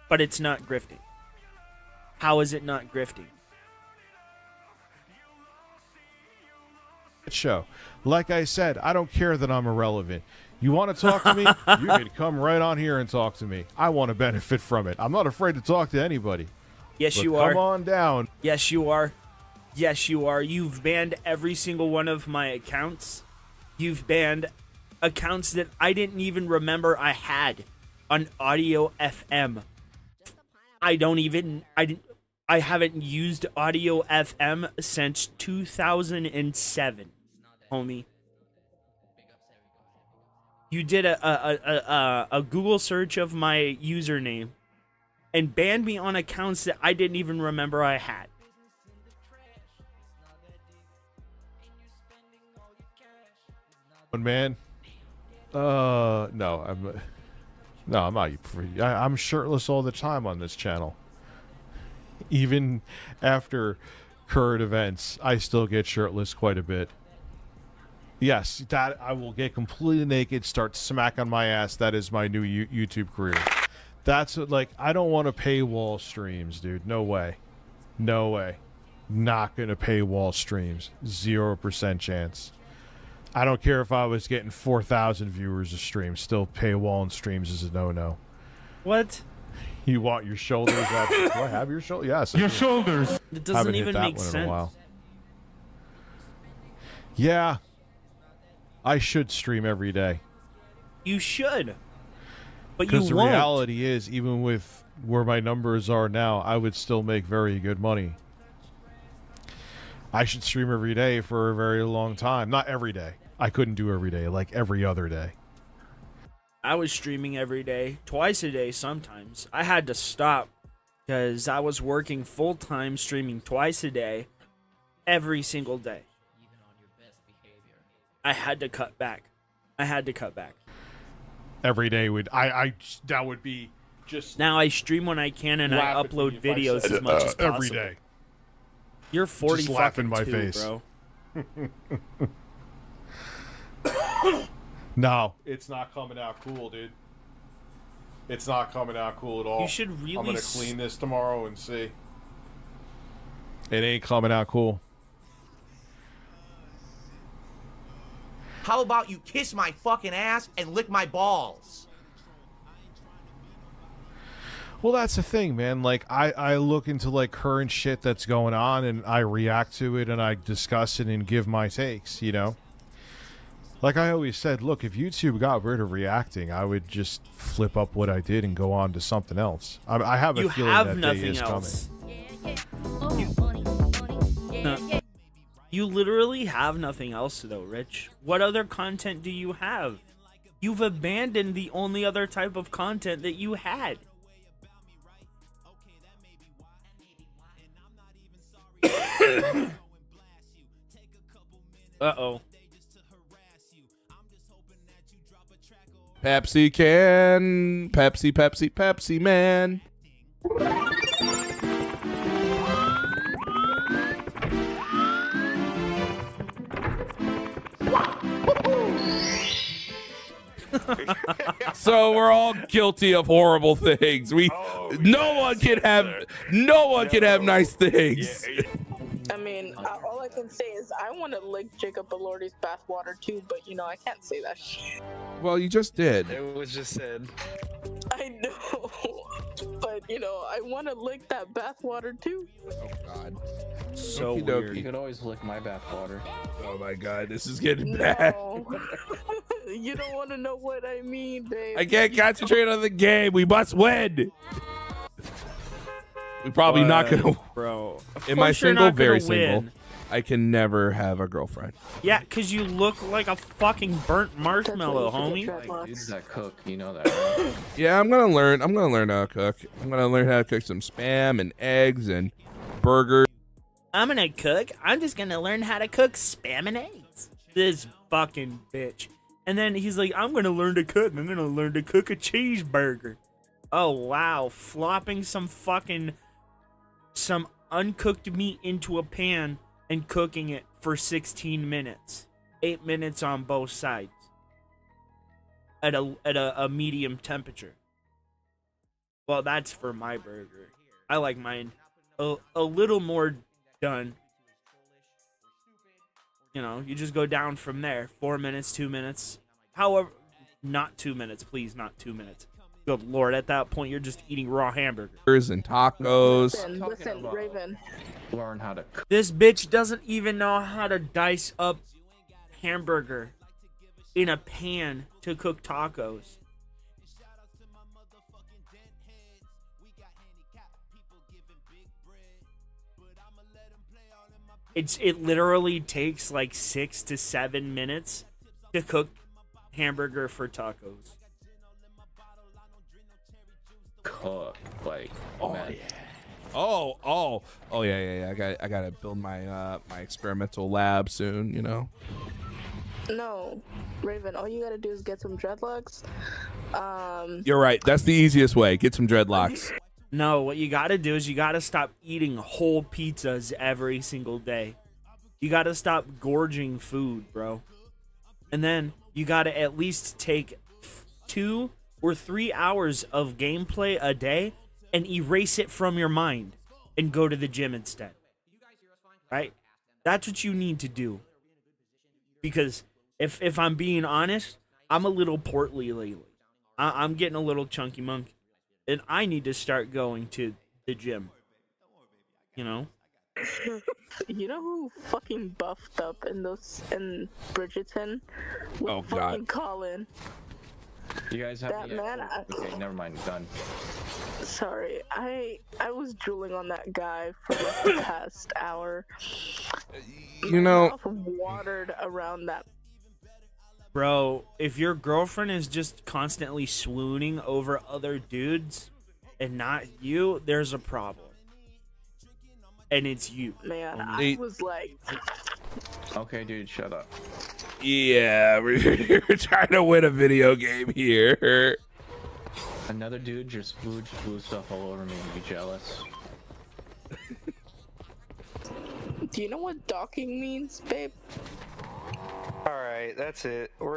But it's not grifting. How is it not grifting? Show. Like I said, I don't care that I'm irrelevant. You want to talk to me? You can come right on here and talk to me. I want to benefit from it. I'm not afraid to talk to anybody. Yes, But you are. Come on down. Yes, you are. Yes, you are. You've banned every single one of my accounts. You've banned accounts that I didn't even remember I had on Audio FM. I haven't used Audio FM since 2007, homie. You did a Google search of my username and banned me on accounts that I didn't even remember I had. Man, no, I'm not. I'm shirtless all the time on this channel. Even after current events, I still get shirtless quite a bit. Yes, that I will get completely naked, start smack on my ass. That is my new YouTube career. That's what, like, I don't want to paywall streams, dude. No way. No way. Not gonna paywall streams. 0% chance. I don't care if I was getting 4,000 viewers a stream. Still, paywalling streams is a no-no. What? You want your shoulders up? Do I have your shoulders? Yes. Your shoulders. It doesn't even make sense. Yeah. I should stream every day. You should. But you won't. Because the reality is, even with where my numbers are now, I would still make very good money. I should stream every day for a very long time. Not every day. I couldn't do every day, like every other day. I was streaming every day, twice a day sometimes. I had to stop because I was working full-time, streaming twice a day, every single day. I had to cut back. Every day would that would be just. Now I stream when I can and I upload videos as much as possible. Every day. You're 40 just laugh in my fucking face, bro. No, it's not coming out cool, dude. It's not coming out cool at all. You should really. I'm gonna clean this tomorrow and see. It ain't coming out cool. How about you kiss my fucking ass and lick my balls? Well, that's the thing, man. Like, I look into, like, current shit that's going on, and I react to it, and I discuss it and give my takes, you know? Like I always said, look, if YouTube got rid of reacting, I would just flip up what I did and go on to something else. I have a feeling that day is coming. You literally have nothing else, though, Rich. What other content do you have? You've abandoned the only other type of content that you had. Uh-oh. Pepsi can. Pepsi, Pepsi, Pepsi, man. So we're all guilty of horrible things. No one can have nice things. I mean, all I can say is I want to lick Jacob Elordi's bathwater too, but you know, I can't say that shit. Well, you just did. It was just said. I know, but you know, I want to lick that bathwater too. Oh God. So weird. You could always lick my bathwater. Oh my God, this is getting bad. You don't want to know what I mean, babe. I can't concentrate on the game. We must win. We're probably not gonna, bro. Am I single? Very win. single. I can never have a girlfriend. Yeah, cause you look like a fucking burnt marshmallow, homie. Like dudes that cook, you know that, right? Yeah, I'm gonna learn. I'm gonna learn how to cook. I'm gonna learn how to cook some spam and eggs and burgers. I'm gonna cook. I'm just gonna learn how to cook spam and eggs. This fucking bitch. And then he's like, I'm gonna learn to cook. I'm gonna learn to cook a cheeseburger. Oh wow, flopping some uncooked meat into a pan and cooking it for 16 minutes. 8 minutes on both sides. At a medium temperature. Well, that's for my burger. I like mine a little more done. You know, you just go down from there. 4 minutes, 2 minutes. However, not 2 minutes, please, not 2 minutes. Good Lord, at that point, you're just eating raw hamburgers. And tacos. Listen, Raven. Learn how to cook. This bitch doesn't even know how to dice up hamburger in a pan to cook tacos. It literally takes like 6 to 7 minutes to cook hamburger for tacos. Cook, like, oh man. yeah. Oh yeah. I gotta build my my experimental lab soon. You know. No, Raven. All you gotta do is get some dreadlocks. You're right. That's the easiest way. Get some dreadlocks. No, what you gotta do is you gotta stop eating whole pizzas every single day. You gotta stop gorging food, bro. And then you gotta at least take 2 or 3 hours of gameplay a day and erase it from your mind and go to the gym instead. Right? That's what you need to do. Because if I'm being honest, I'm a little portly lately. I'm getting a little chunky monkey. And I need to start going to the gym. You know? You know who fucking buffed up in Bridgerton? Oh, God. Fucking Colin. You guys have that man. Okay, never mind. Done. Sorry, I was drooling on that guy for like the past hour. You know, My mouth watered around that. Bro, if your girlfriend is just constantly swooning over other dudes and not you, there's a problem. And it's you. Man, I was like... Okay, dude, shut up. Yeah, we're trying to win a video game here. Another dude just blew stuff all over me and be jealous. Do you know what docking means, babe? Alright, that's it. What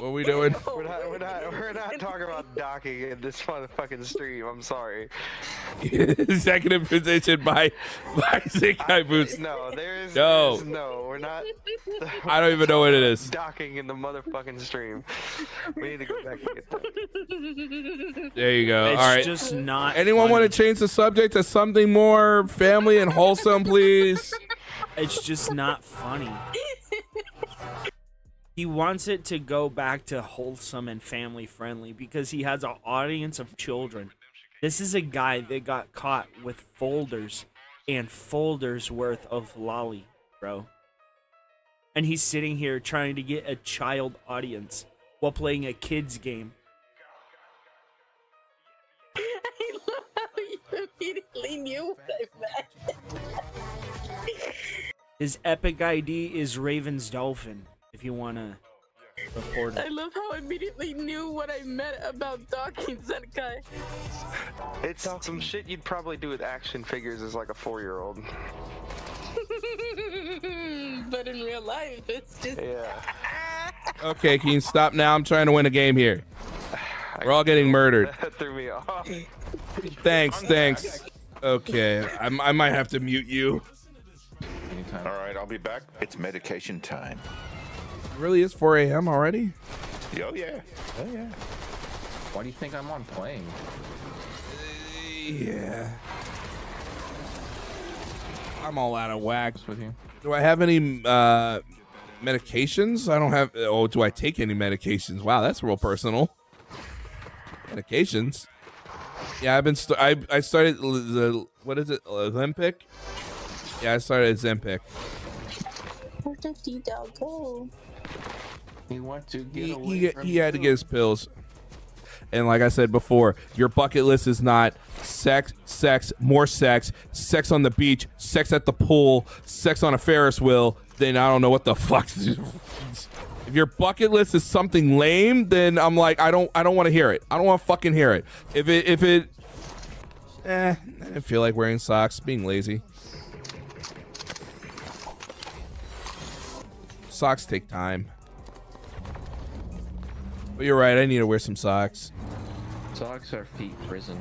are we doing? We're not talking about docking in this motherfucking stream. I'm sorry. Second in position by Zinkai Boots. No, there's no, we're not. I don't even know what it is. Docking in the motherfucking stream. We need to go back and get that. There you go. It's all right. Just not. Anyone want to change the subject to something more family and wholesome, please? It's just not funny. He wants it to go back to wholesome and family friendly because he has an audience of children. This is a guy that got caught with folders and folders worth of lolly, bro. And he's sitting here trying to get a child audience while playing a kid's game. I love how you immediately knew what I meant. His epic ID is Raven's Dolphin, if you want to report it. I love how I immediately knew what I meant about docking Zenkai. It's some shit you'd probably do with action figures as like a 4-year-old. But in real life, it's just... Yeah. Okay, can you stop now? I'm trying to win a game here. We're all getting murdered. That threw me off. Thanks. Okay, I might have to mute you. All right, I'll be back. It's medication time. It really is 4 a.m. already? Oh, yeah. Oh, yeah. Why do you think I'm on playing? Yeah. I'm all out of whack with you. Do I have any Medications? I don't have. Oh, do I take any medications? Wow, that's real personal. Medications? Yeah, I've been. I started the what is it? Olympic? Yeah, I started Zempic. Where did D-Dog go? He went to get He had to get his pills. And like I said before, your bucket list is not sex, more sex, sex on the beach, sex at the pool, sex on a Ferris wheel. Then I don't know what the fuck. If your bucket list is something lame, then I'm like, I don't want to hear it. I don't want to fucking hear it. If it, I didn't feel like wearing socks, being lazy. Socks take time. But you're right, I need to wear some socks. Socks are feet prison.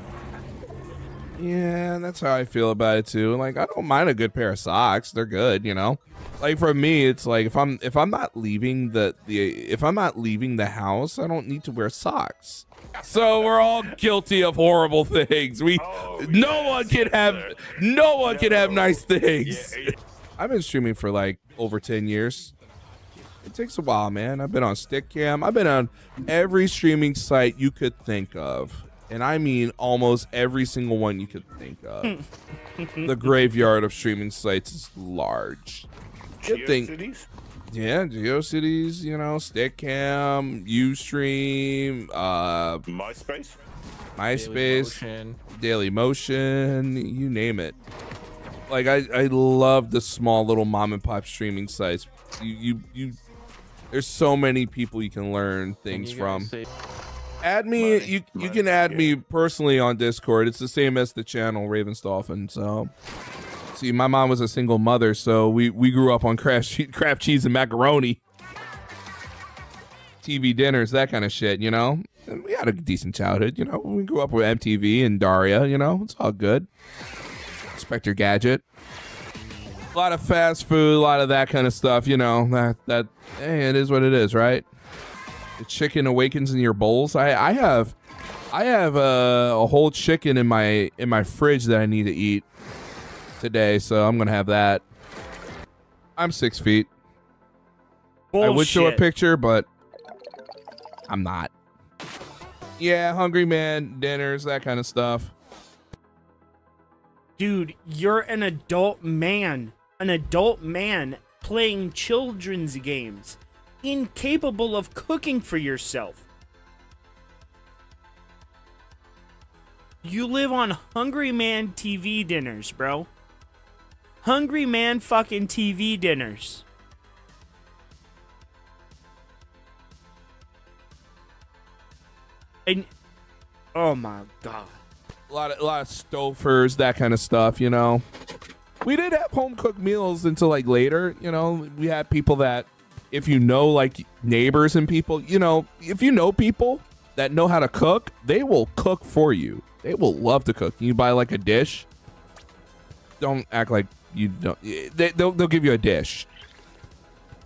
Yeah, that's how I feel about it too. Like, I don't mind a good pair of socks. They're good, you know. Like for me, it's like if I'm not leaving if I'm not leaving the house, I don't need to wear socks. So we're all guilty of horrible things. No one can have nice things. I've been streaming for like over 10 years. It takes a while, man. I've been on Stickcam. I've been on every streaming site you could think of. And I mean almost every single one you could think of. The graveyard of streaming sites is large. GeoCities? Yeah, GeoCities, you know, Stickcam, Ustream, MySpace, Daily Motion, you name it. Like I love the small little mom and pop streaming sites. There's so many people you can learn things from. Add me. You can add me personally on Discord. It's the same as the channel Ravensdolphin. So, see, my mom was a single mother, so we grew up on craft cheese and macaroni, TV dinners, that kind of shit. You know, and we had a decent childhood. You know, we grew up with MTV and Daria. You know, it's all good. Inspector Gadget. A lot of fast food, a lot of that kind of stuff, you know. Hey, it is what it is, right? The chicken awakens in your bowls. I have a whole chicken in my fridge that I need to eat today, so I'm gonna have that. I'm 6 feet. Bullshit. I would show a picture, but I'm not. Yeah, hungry man, dinners, that kind of stuff. Dude, you're an adult man. An adult man playing children's games, incapable of cooking for yourself. You live on Hungry Man TV dinners, bro. Hungry Man fucking TV dinners. And oh my god. A lot of stofers, that kind of stuff, you know. We did have home cooked meals until like later, you know. We had people that, if you know, like neighbors and people, you know, if you know people that know how to cook, they will cook for you. They will love to cook. You buy like a dish. Don't act like you don't. They'll give you a dish.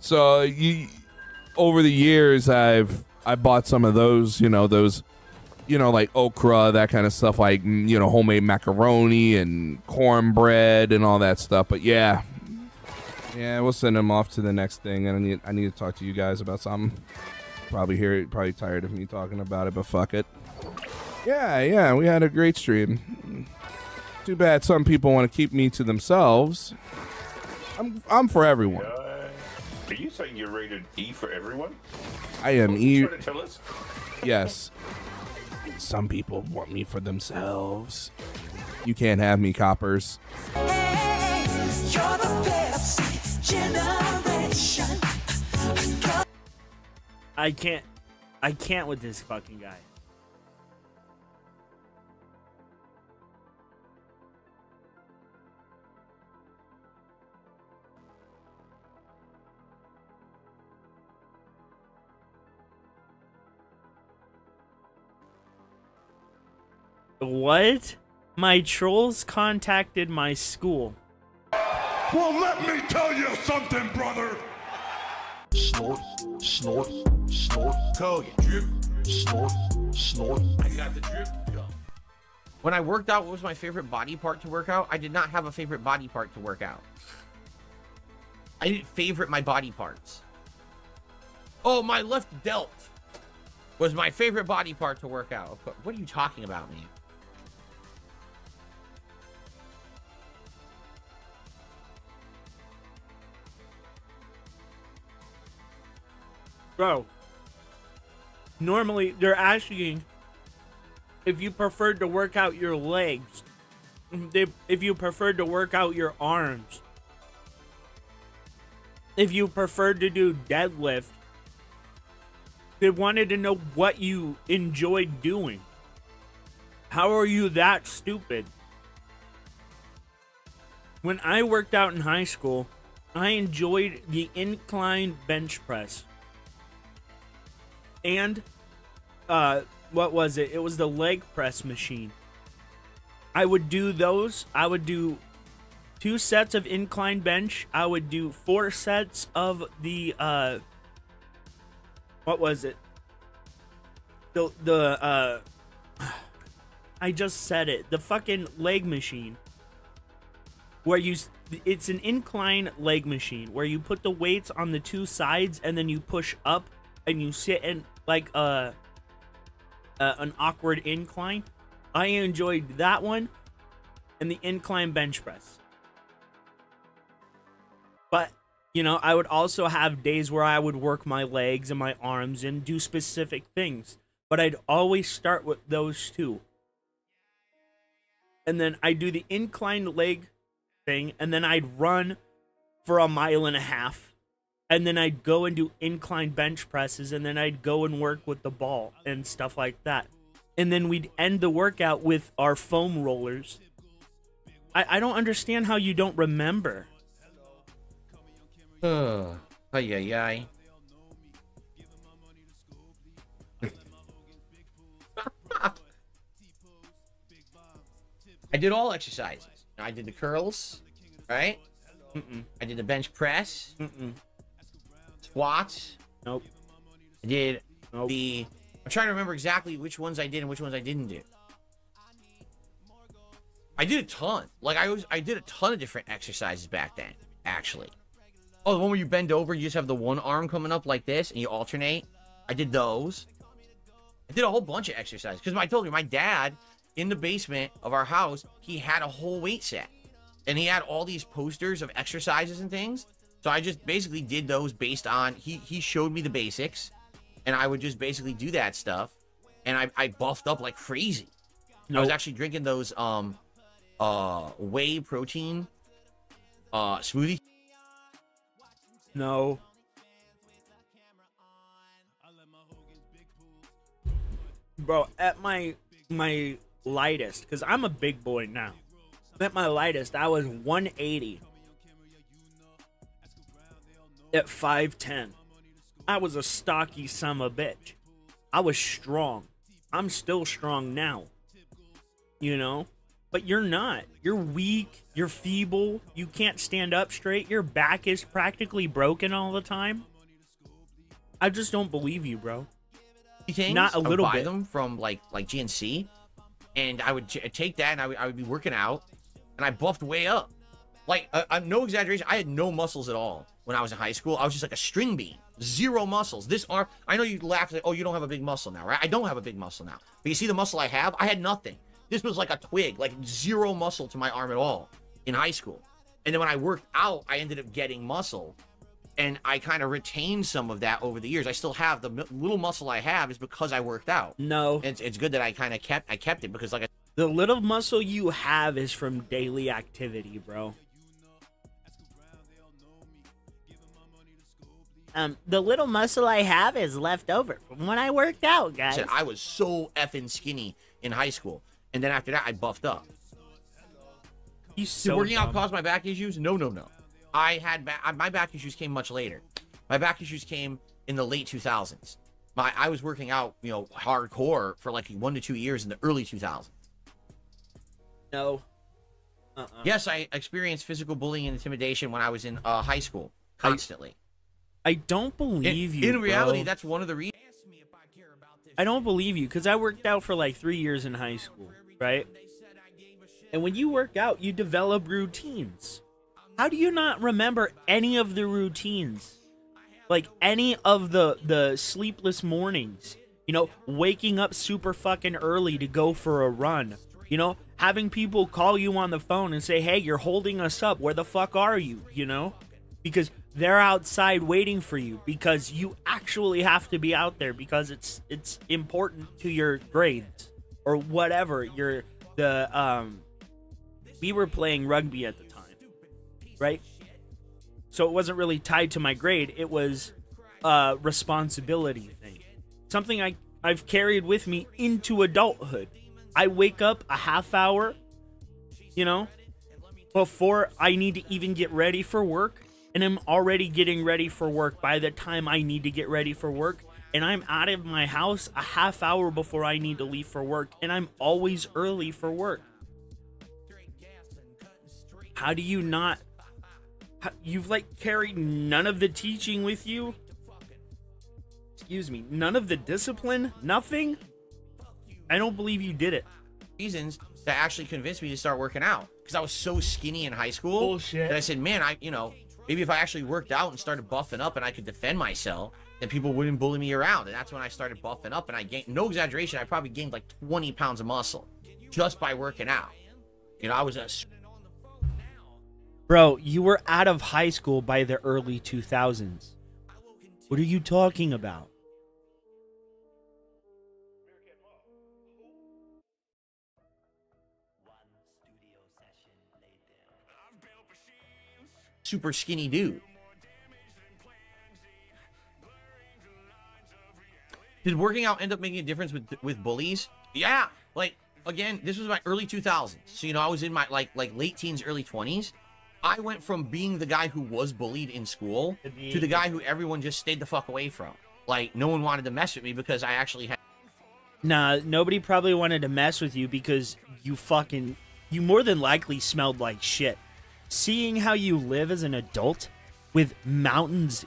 So over the years, I bought some of those, you know, like okra, that kind of stuff, like, you know, homemade macaroni and cornbread and all that stuff. But yeah, we'll send them off to the next thing. And I need to talk to you guys about something. Probably tired of me talking about it, but fuck it. Yeah, we had a great stream. Too bad some people want to keep me to themselves. I'm for everyone. Are you saying you're rated E for everyone? I am E. Trying to tell us? Yes. Some people want me for themselves. You can't have me, coppers. Hey, you're the Pepsi generation. I can't with this fucking guy. What? My trolls contacted my school. Well, let me tell you something, brother. Snort, snort, snort. Code, drip. Snort, snort. I got the drip. When I worked out, what was my favorite body part to work out? I did not have a favorite body part to work out. I didn't favorite my body parts. Oh, my left delt was my favorite body part to work out. What are you talking about, man? Bro, normally they're asking if you preferred to work out your legs, if you preferred to work out your arms, if you preferred to do deadlift. They wanted to know what you enjoyed doing. How are you that stupid? When I worked out in high school, I enjoyed the incline bench press. And, what was it? It was the leg press machine. I would do those. I would do 2 sets of incline bench. I would do 4 sets of the, what was it? I just said it. The fucking leg machine. Where it's an incline leg machine where you put the weights on the 2 sides and then you push up and you sit in like an awkward incline. I enjoyed that one and the incline bench press. But you know, I would also have days where I would work my legs and my arms and do specific things. But I'd always start with those 2. And then I'd do the inclined leg thing, and then I'd run for 1.5 miles. And then I'd go and do inclined bench presses, and then I'd go and work with the ball and stuff like that. And then we'd end the workout with our foam rollers. I don't understand how you don't remember. Ay, ay, ay. I did all exercises. I did the curls, right? I did the bench press. Squats. Nope. I did the... I'm trying to remember exactly which ones I did and which ones I didn't do. I did a ton. Like, I did a ton of different exercises back then, actually. Oh, the one where you bend over, you just have the one arm coming up like this, and you alternate. I did those. I did a whole bunch of exercises. Because I told you, my dad, in the basement of our house, he had a whole weight set. And he had all these posters of exercises and things. So I just basically did those based on... He showed me the basics. And I would just basically do that stuff. And I buffed up like crazy. I was actually drinking those whey protein smoothie. No. Bro, at my lightest, because I'm a big boy now. At my lightest, I was 180 at 5'10". I was a stocky son of a bitch. I was strong. I'm still strong now. You know? But you're not. You're weak. You're feeble. You can't stand up straight. Your back is practically broken all the time. I just don't believe you, bro. Things, not a little I would buy bit. them from like GNC, and I would take that and I would be working out, and I buffed way up. Like, no exaggeration, I had no muscles at all when I was in high school. I was just like a string bean. 0 muscles. This arm, I know you laugh at, oh, you don't have a big muscle now, right? I don't have a big muscle now. But you see the muscle I have? I had nothing. This was like a twig, like 0 muscle to my arm at all in high school. And then when I worked out, I ended up getting muscle. And I kind of retained some of that over the years. I still have the little muscle I have is because I worked out. No. It's good that I kind of kept it because like the little muscle you have is from daily activity, bro. The little muscle I have is left over from when I worked out, guys. I was so effing skinny in high school. And then after that, I buffed up. He's so working dumb. out caused my back issues? No. I had my back issues came much later. My back issues came in the late 2000s. I was working out, you know, hardcore for like 1 to 2 years in the early 2000s. No. Yes, I experienced physical bullying and intimidation when I was in high school, constantly. I don't believe you, In reality, bro. that's one of the reasons. I don't believe you, because I worked out for like 3 years in high school, right? And when you work out, you develop routines. How do you not remember any of the routines? Like any of the sleepless mornings, you know, waking up super fucking early to go for a run, you know, having people call you on the phone and say, hey, you're holding us up. Where the fuck are you? You know, because they're outside waiting for you, because you actually have to be out there because it's important to your grades or whatever. We were playing rugby at the time, right? So it wasn't really tied to my grade. It was a responsibility thing. Something I've carried with me into adulthood. I wake up a half hour, you know, before I need to even get ready for work. And I'm already getting ready for work by the time I need to get ready for work. And I'm out of my house a half hour before I need to leave for work. And I'm always early for work. How do you not... You've like carried none of the teaching with you? Excuse me, none of the discipline? Nothing? I don't believe you did it. Reasons that actually convinced me to start working out, because I was so skinny in high school. Bullshit. That I said, man, maybe if I actually worked out and started buffing up and I could defend myself, then people wouldn't bully me around. And that's when I started buffing up, and I gained, no exaggeration, I probably gained like 20 pounds of muscle just by working out. You know, I was a... Bro, you were out of high school by the early 2000s. What are you talking about? Super skinny dude. Did working out end up making a difference with bullies? Yeah, like again, this was my early 2000s. So you know, I was in my like late teens, early 20s. I went from being the guy who was bullied in school to the guy who everyone just stayed the fuck away from. Like no one wanted to mess with me because I actually had... Nah, nobody probably wanted to mess with you because you more than likely smelled like shit. Seeing how you live as an adult with mountains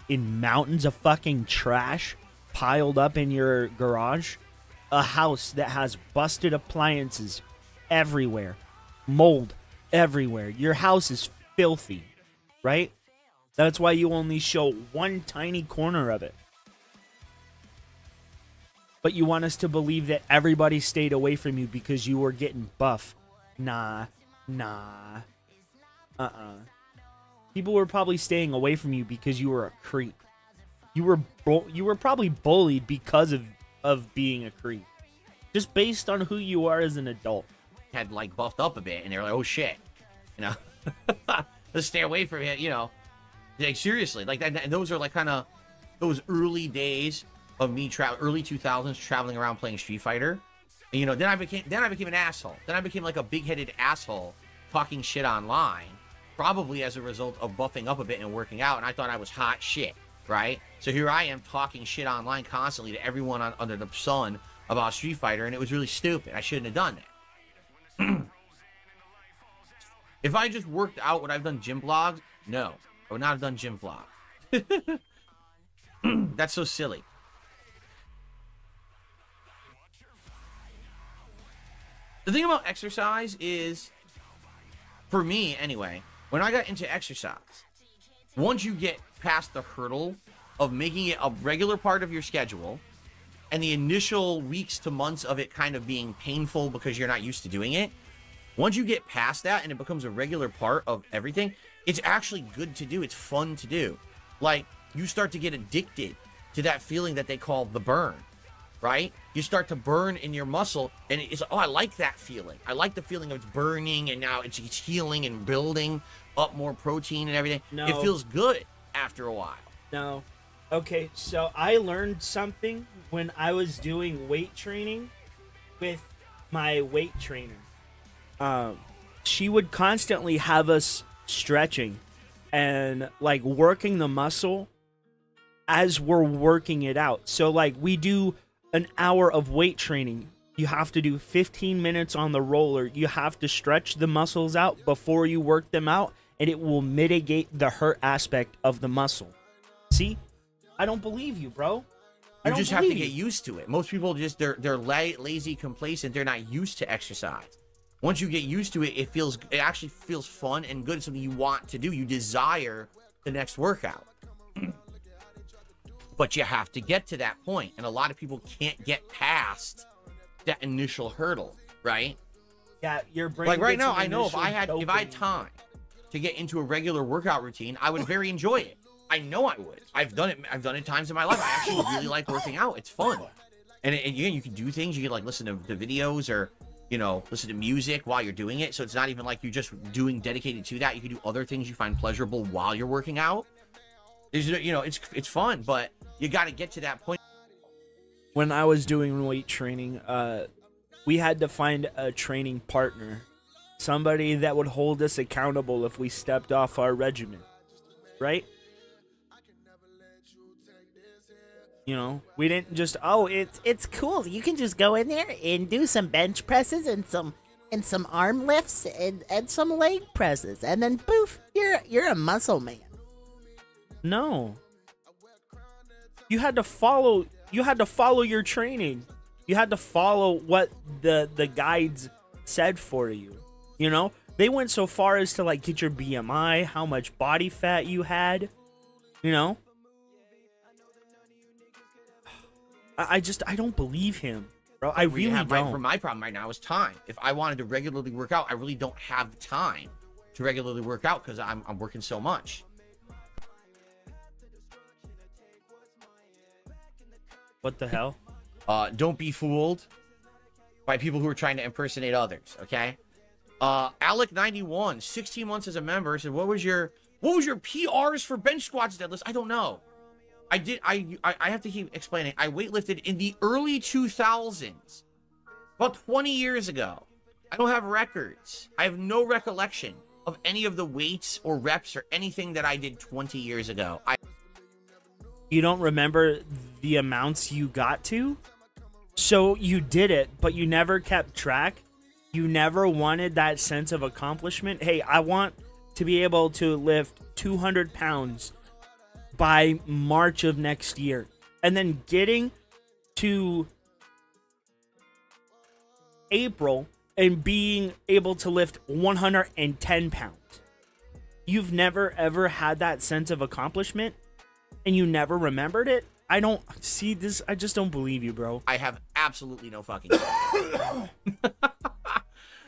of fucking trash piled up in your garage, a house that has busted appliances everywhere, mold everywhere. Your house is filthy, right? That's why you only show one tiny corner of it. But you want us to believe that everybody stayed away from you because you were getting buff. Nah. People were probably staying away from you because you were a creep. You were probably bullied because of being a creep. Just based on who you are as an adult. Had like buffed up a bit, and they were like, oh shit, you know, let's stay away from it, you know, like seriously, like that. Those are like kind of those early days of me early 2000s traveling around playing Street Fighter. And, you know, then I became an asshole. Then I became like a big-headed asshole talking shit online, probably as a result of buffing up a bit and working out. And I thought I was hot shit, right? So here I am talking shit online constantly to everyone under the sun about Street Fighter, and it was really stupid. I shouldn't have done that. If I just worked out, would I have done gym vlogs? No, I would not have done gym vlogs. That's so silly. The thing about exercise is, for me anyway, when I got into exercise, once you get past the hurdle of making it a regular part of your schedule, and the initial weeks to months of it kind of being painful because you're not used to doing it, once you get past that and it becomes a regular part of everything, it's actually good to do. It's fun to do. Like, you start to get addicted to that feeling that they call the burn, right? You start to burn in your muscle, and it's, oh, I like that feeling. I like the feeling of it's burning, and now it's healing and building up more protein and everything. No. It feels good after a while. No. Okay, so I learned something when I was doing weight training with my weight trainer. She would constantly have us stretching and like working the muscle as we're working it out. So like we do an hour of weight training. You have to do 15 minutes on the roller. You have to stretch the muscles out before you work them out, and it will mitigate the hurt aspect of the muscle. See? I don't believe you, bro. You just have to get used to it. Most people just, they're lazy, complacent. They're not used to exercise. Once you get used to it, it actually feels fun and good. It's something you want to do. You desire the next workout. But you have to get to that point, and a lot of people can't get past that initial hurdle, right? Yeah, your brain. Like right gets now, an I know if I initial had dopamine. time to get into a regular workout routine, I would very enjoy it. I know I would. I've done it times in my life. I actually really like working out. It's fun. And again, you can do things. You can like listen to videos or, you know, listen to music while you're doing it. So it's not even like you're just doing dedicated to that. You can do other things you find pleasurable while you're working out. There's, you know, it's fun, but you got to get to that point. When I was doing weight training, we had to find a training partner, somebody that would hold us accountable if we stepped off our regimen, right? You know, we didn't just, oh, It's cool. You can just go in there and do some bench presses and some arm lifts and some leg presses, and then poof, you're a muscle man. no. You had to follow your training. You had to follow what the guides said for you. You know, they went so far as to like get your BMI, how much body fat you had, you know. I don't believe him, bro. I really don't. My problem right now is time. If I wanted to regularly work out, I really don't have the time to regularly work out because I'm working so much. What the hell? Don't be fooled by people who are trying to impersonate others, okay? Alec91, 16 months as a member, said, what was your PRs for bench squats, deadlifts? I don't know. I have to keep explaining. I weightlifted in the early 2000s, about 20 years ago. I don't have records. I have no recollection of any of the weights or reps or anything that I did 20 years ago. You don't remember the amounts you got to? So you did it, but you never kept track? You never wanted that sense of accomplishment? Hey, I want to be able to lift 200 pounds by March of next year. And then getting to April and being able to lift 110 pounds. You've never ever had that sense of accomplishment? And you never remembered it? I don't see this. I just don't believe you, bro. I have absolutely no fucking clue.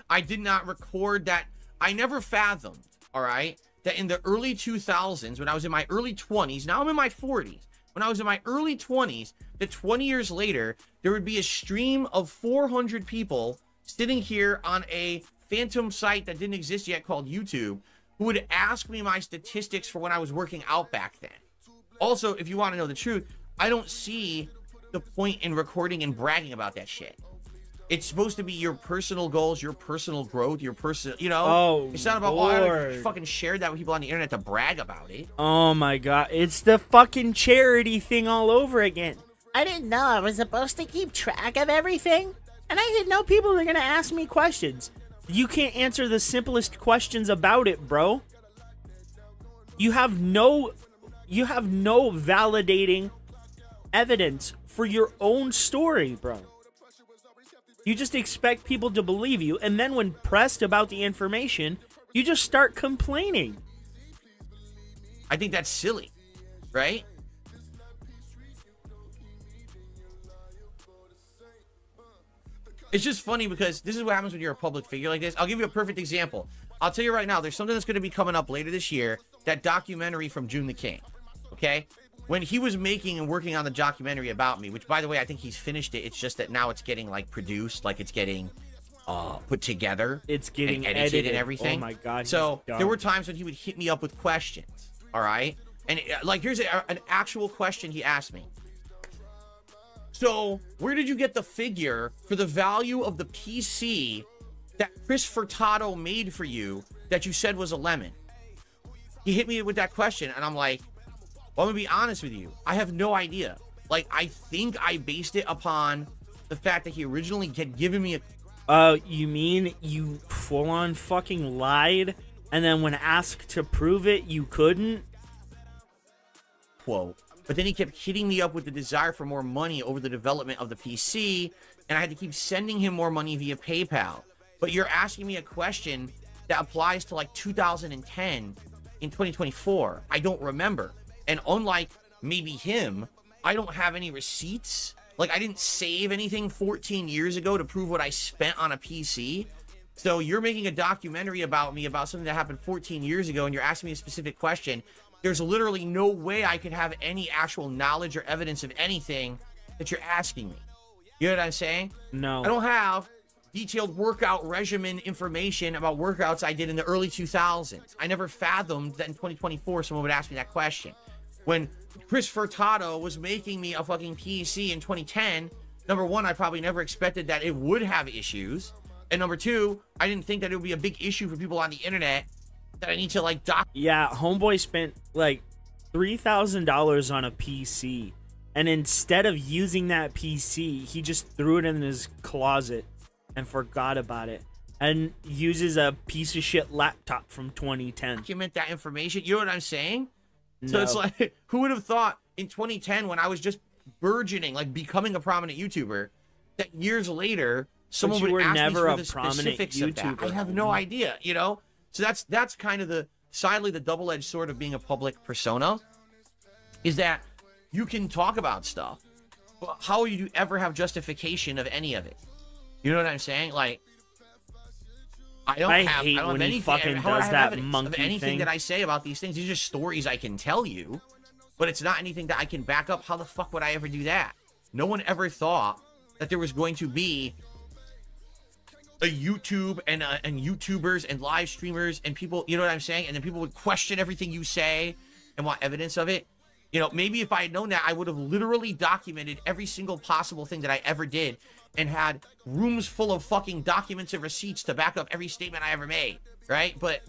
I did not record that. I never fathomed, all right, that in the early 2000s, when I was in my early 20s, now I'm in my 40s. When I was in my early 20s, that 20 years later, there would be a stream of 400 people sitting here on a phantom site that didn't exist yet called YouTube, who would ask me my statistics for when I was working out back then. Also, if you want to know the truth, I don't see the point in recording and bragging about that shit. It's supposed to be your personal goals, your personal growth, your personal, you know? Oh, it's not about, Lord. I fucking shared that with people on the internet to brag about it. Oh my god, it's the fucking charity thing all over again. I didn't know I was supposed to keep track of everything, and I didn't know people were gonna ask me questions. You can't answer the simplest questions about it, bro. You have no validating evidence for your own story, bro. You just expect people to believe you, and then when pressed about the information, you just start complaining. I think that's silly, right? It's just funny because this is what happens when you're a public figure like this. I'll give you a perfect example. I'll tell you right now, there's something that's going to be coming up later this year, that documentary from June the King, okay? When he was making and working on the documentary about me, which, by the way, I think he's finished it. It's just that now it's getting, like, produced, like it's getting put together. It's getting and edited and Oh everything. my god. So there were times when he would hit me up with questions, all right? And, like, here's an actual question he asked me. So, where did you get the figure for the value of the PC that Chris Furtado made for you that you said was a lemon? He hit me with that question, and I'm like, well, I'm gonna be honest with you. I have no idea. Like, I think I based it upon the fact that he originally had given me a... You mean you full-on fucking lied, and then when asked to prove it, you couldn't? Quote. But then he kept hitting me up with the desire for more money over the development of the PC, and I had to keep sending him more money via PayPal. But you're asking me a question that applies to, like, 2010 in 2024. I don't remember. And unlike maybe him, I don't have any receipts. Like, I didn't save anything 14 years ago to prove what I spent on a PC. So you're making a documentary about me about something that happened 14 years ago, and you're asking me a specific question. There's literally no way I could have any actual knowledge or evidence of anything that you're asking me. You know what I'm saying? No. I don't have detailed workout regimen information about workouts I did in the early 2000s. I never fathomed that in 2024 someone would ask me that question. When Chris Furtado was making me a fucking PC in 2010, number one, I probably never expected that it would have issues. And number two, I didn't think that it would be a big issue for people on the internet that I need to like Yeah, homeboy spent like $3,000 on a PC. And instead of using that PC, he just threw it in his closet and forgot about it. And uses a piece of shit laptop from 2010. Document that information. You know what I'm saying? No. So it's like, who would have thought in 2010 when I was just burgeoning, like becoming a prominent YouTuber, that years later someone would ask me for the specifics of that? I have no idea, you know? So that's kind of the, sadly, the double-edged sword of being a public persona, is that you can talk about stuff, but how will you ever have justification of any of it? You know what I'm saying? Like, I don't have anything, fucking does that monkey of anything thing that I say about these things. These are just stories I can tell you, but it's not anything that I can back up. How the fuck would I ever do that? No one ever thought that there was going to be a YouTube and YouTubers and live streamers and people, you know what I'm saying? And then people would question everything you say and want evidence of it. You know, maybe if I had known that, I would have literally documented every single possible thing that I ever did and had rooms full of fucking documents and receipts to back up every statement I ever made, right? But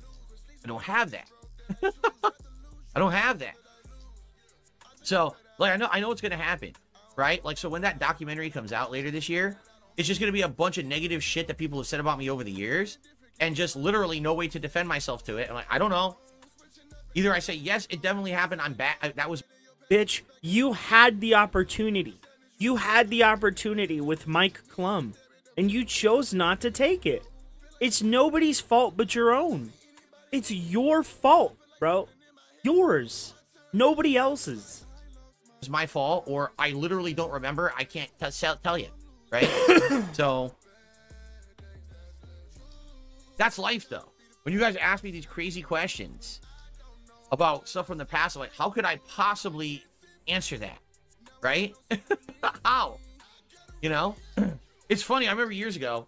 I don't have that. I don't have that. So, like, I know what's going to happen, right? Like, so when that documentary comes out later this year, it's just going to be a bunch of negative shit that people have said about me over the years and just literally no way to defend myself to it. I'm like, I don't know. Either I say, yes, it definitely happened. I'm bad. That was... Bitch, you had the opportunity. You had the opportunity with Mike Klum, and you chose not to take it. It's nobody's fault but your own. It's your fault, bro. Yours. Nobody else's. It's my fault, or I literally don't remember. I can't tell you, right? So, that's life, though. When you guys ask me these crazy questions about stuff from the past, I'm like, how could I possibly answer that? Right? How? You know? It's funny. I remember years ago,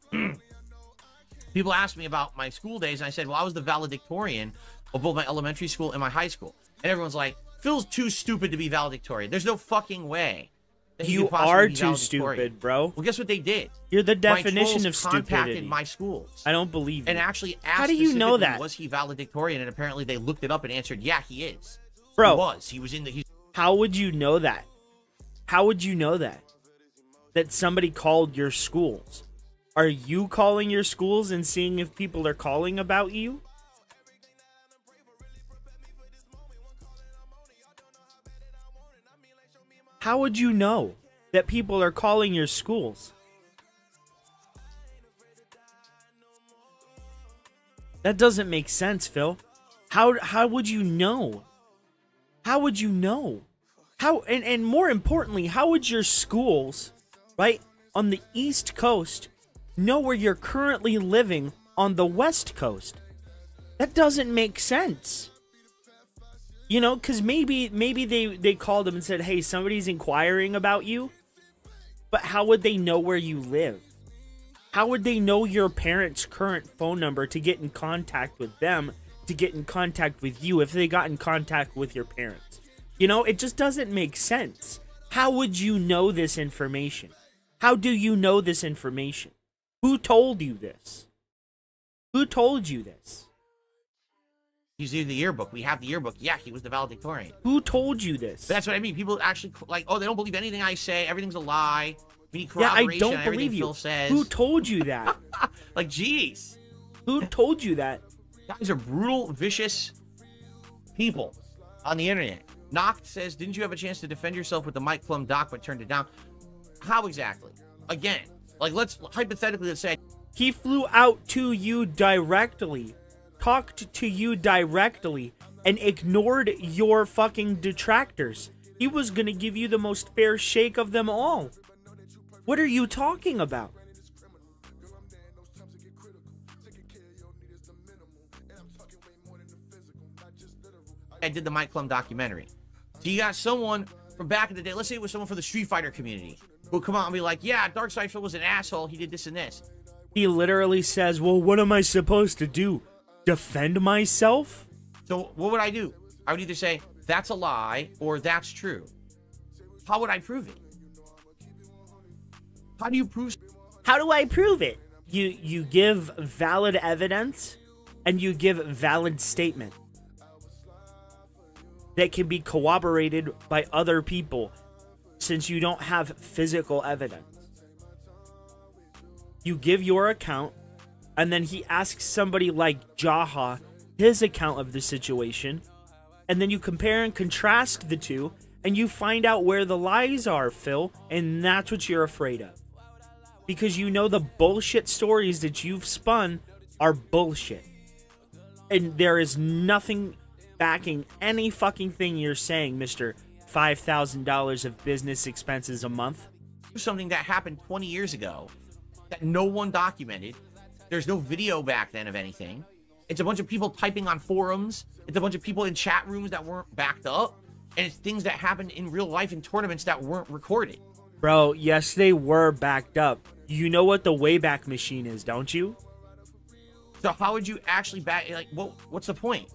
people asked me about my school days, and I said, well, I was the valedictorian of both my elementary school and my high school. And everyone's like, Phil's too stupid to be valedictorian. There's no fucking way that he You could possibly are be too valedictorian. stupid, bro. Well, guess what they did? You're the My definition trolls of contacted stupidity. my schools. I don't believe you. And actually asked, How do you know specifically, that? was he valedictorian? And apparently they looked it up and answered, yeah, he is. Bro. He was. He was in the... How would you know that? How would you know that? That somebody called your schools? Are you calling your schools and seeing if people are calling about you? How would you know that people are calling your schools? That doesn't make sense, Phil. How would you know? How would you know? How and more importantly, how would your schools, right, on the East Coast know where you're currently living on the West Coast? That doesn't make sense. You know, because maybe they called them and said, hey, somebody's inquiring about you. But how would they know where you live? How would they know your parents' current phone number to get in contact with them, to get in contact with you if they got in contact with your parents? You know, it just doesn't make sense. How would you know this information? How do you know this information? Who told you this? Who told you this? He's in the yearbook. We have the yearbook. Yeah, he was the valedictorian. Who told you this? But that's what I mean. People actually, like, oh, they don't believe anything I say. Everything's a lie. We need Yeah, corroboration I on don't everything believe you. Phil says. Who told you that? Like, jeez. Who told you that? Guys are brutal, vicious people on the internet. Noct says, didn't you have a chance to defend yourself with the Mike Plum doc but turned it down? How exactly? Again, like, let's say he flew out to you directly, talked to you directly, and ignored your fucking detractors. He was gonna give you the most fair shake of them all. What are you talking about? I did the Mike Plum documentary. So you got someone from back in the day, let's say it was someone from the Street Fighter community, who'll come out and be like, yeah, DarkSydeDrill was an asshole, he did this and this. He literally says, well, what am I supposed to do? Defend myself? So what would I do? I would either say, that's a lie, or that's true. How would I prove it? How do you prove? How do I prove it? You give valid evidence, and you give valid statement that can be corroborated by other people, since you don't have physical evidence. You give your account, and then he asks somebody like Jaha his account of the situation, and then you compare and contrast the two, and you find out where the lies are, Phil, and that's what you're afraid of. Because you know the bullshit stories that you've spun are bullshit. And there is nothing backing any fucking thing you're saying, Mr. $5,000 of business expenses a month. Something that happened 20 years ago that no one documented. There's no video back then of anything. It's a bunch of people typing on forums. It's a bunch of people in chat rooms that weren't backed up. And it's things that happened in real life in tournaments that weren't recorded. Bro, yes, they were backed up. You know what the Wayback Machine is, don't you? So how would you actually back, like, what's the point?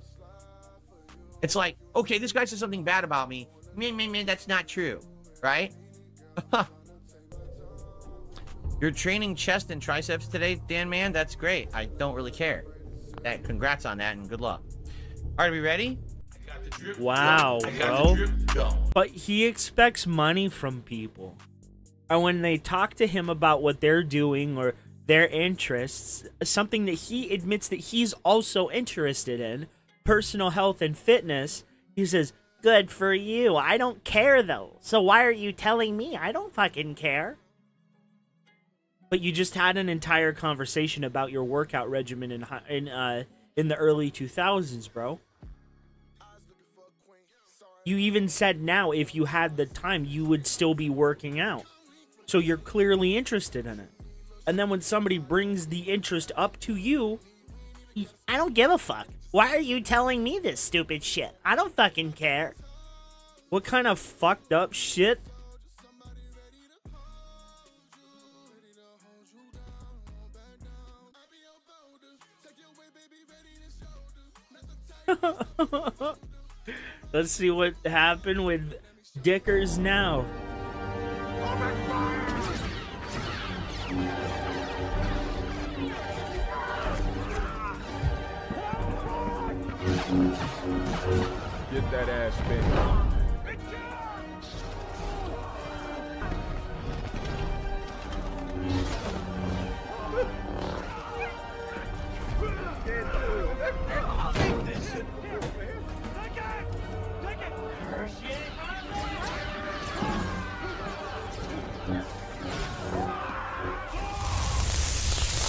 It's like, okay, this guy said something bad about me. Man, that's not true, right? You're training chest and triceps today, Dan, man? That's great. I don't really care. Congrats on that, and good luck. All right, are we ready? Wow, bro. But he expects money from people. And when they talk to him about what they're doing or their interests, something that he admits that he's also interested in, personal health and fitness, he says, good for you. I don't care, though. So why are you telling me? I don't fucking care. But you just had an entire conversation about your workout regimen in the early 2000s, bro. You even said now, if you had the time, you would still be working out. So you're clearly interested in it. And then when somebody brings the interest up to you, I don't give a fuck. Why are you telling me this stupid shit? I don't fucking care. What kind of fucked up shit? Let's see what happened with Dickers now. Get that ass bent.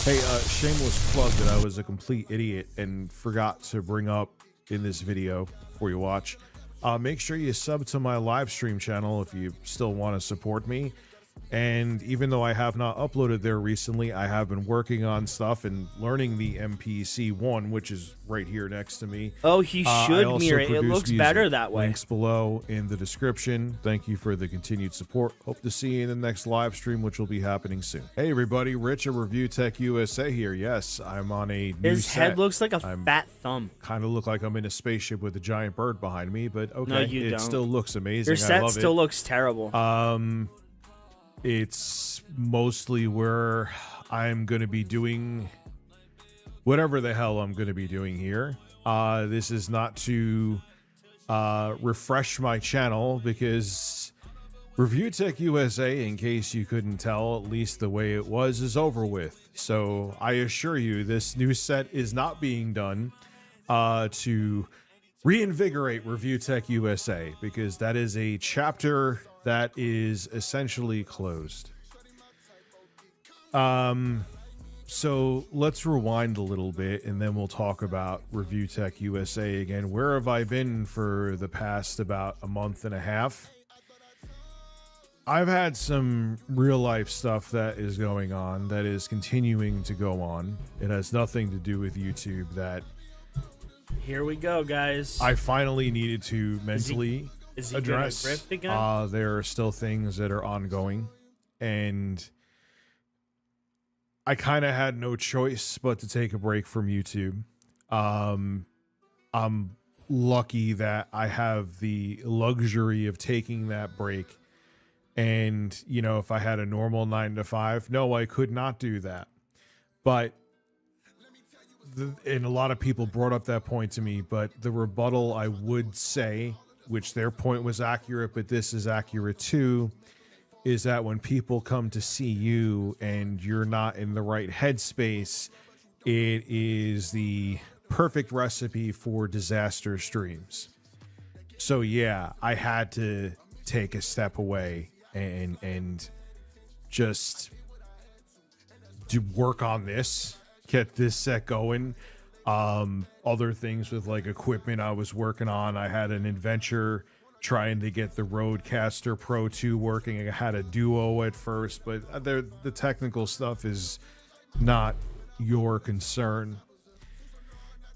Hey, shameless plug that I was a complete idiot and forgot to bring up in this video before you watch. Make sure you sub to my live stream channel if you still want to support me. And even though I have not uploaded there recently, I have been working on stuff and learning the MPC1, which is right here next to me. Oh, he should mirror it. It looks better that way. Links below in the description. Thank you for the continued support. Hope to see you in the next live stream, which will be happening soon. Hey, everybody. Rich at Review Tech USA here. Yes, I'm on a new His set. head looks like a fat thumb. Kind of look like I'm in a spaceship with a giant bird behind me, but okay. No, you it don't. still looks amazing. Your set I love still it. looks terrible. It's mostly where I'm going to be doing whatever the hell I'm going to be doing here. This is not to refresh my channel because Review Tech USA, in case you couldn't tell, at least the way it was, is over with. So I assure you this new set is not being done to reinvigorate Review Tech USA because that is a chapter that is essentially closed. So let's rewind a little bit and then we'll talk about Review Tech USA again. Where have I been for the past about a month and a half? I've had some real life stuff that is going on, that is continuing to go on. It has nothing to do with YouTube. That here we go, guys. I finally needed to mentally address. Gonna grift again? There are still things that are ongoing, and I kind of had no choice but to take a break from YouTube. I'm lucky that I have the luxury of taking that break. And, you know, if I had a normal 9 to 5, no, I could not do that. But, and a lot of people brought up that point to me, but the rebuttal I would say, which their point was accurate, but this is accurate too, is that when people come to see you and you're not in the right headspace, it is the perfect recipe for disaster streams. So yeah, I had to take a step away and just do work on this, get this set going. Other things with like equipment I was working on. I had an adventure trying to get the Rodecaster Pro 2 working. I had a Duo at first, but the technical stuff is not your concern.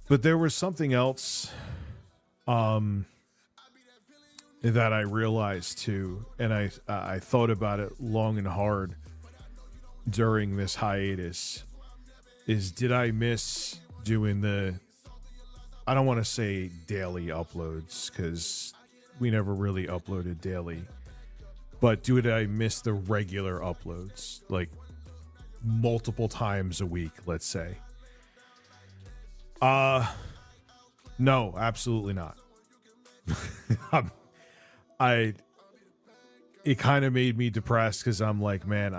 But there was something else that I realized too, and I thought about it long and hard during this hiatus, is did I miss doing the, I don't want to say daily uploads because we never really uploaded daily, but did I miss the regular uploads, like multiple times a week, let's say? No, absolutely not. It kind of made me depressed because I'm like, man,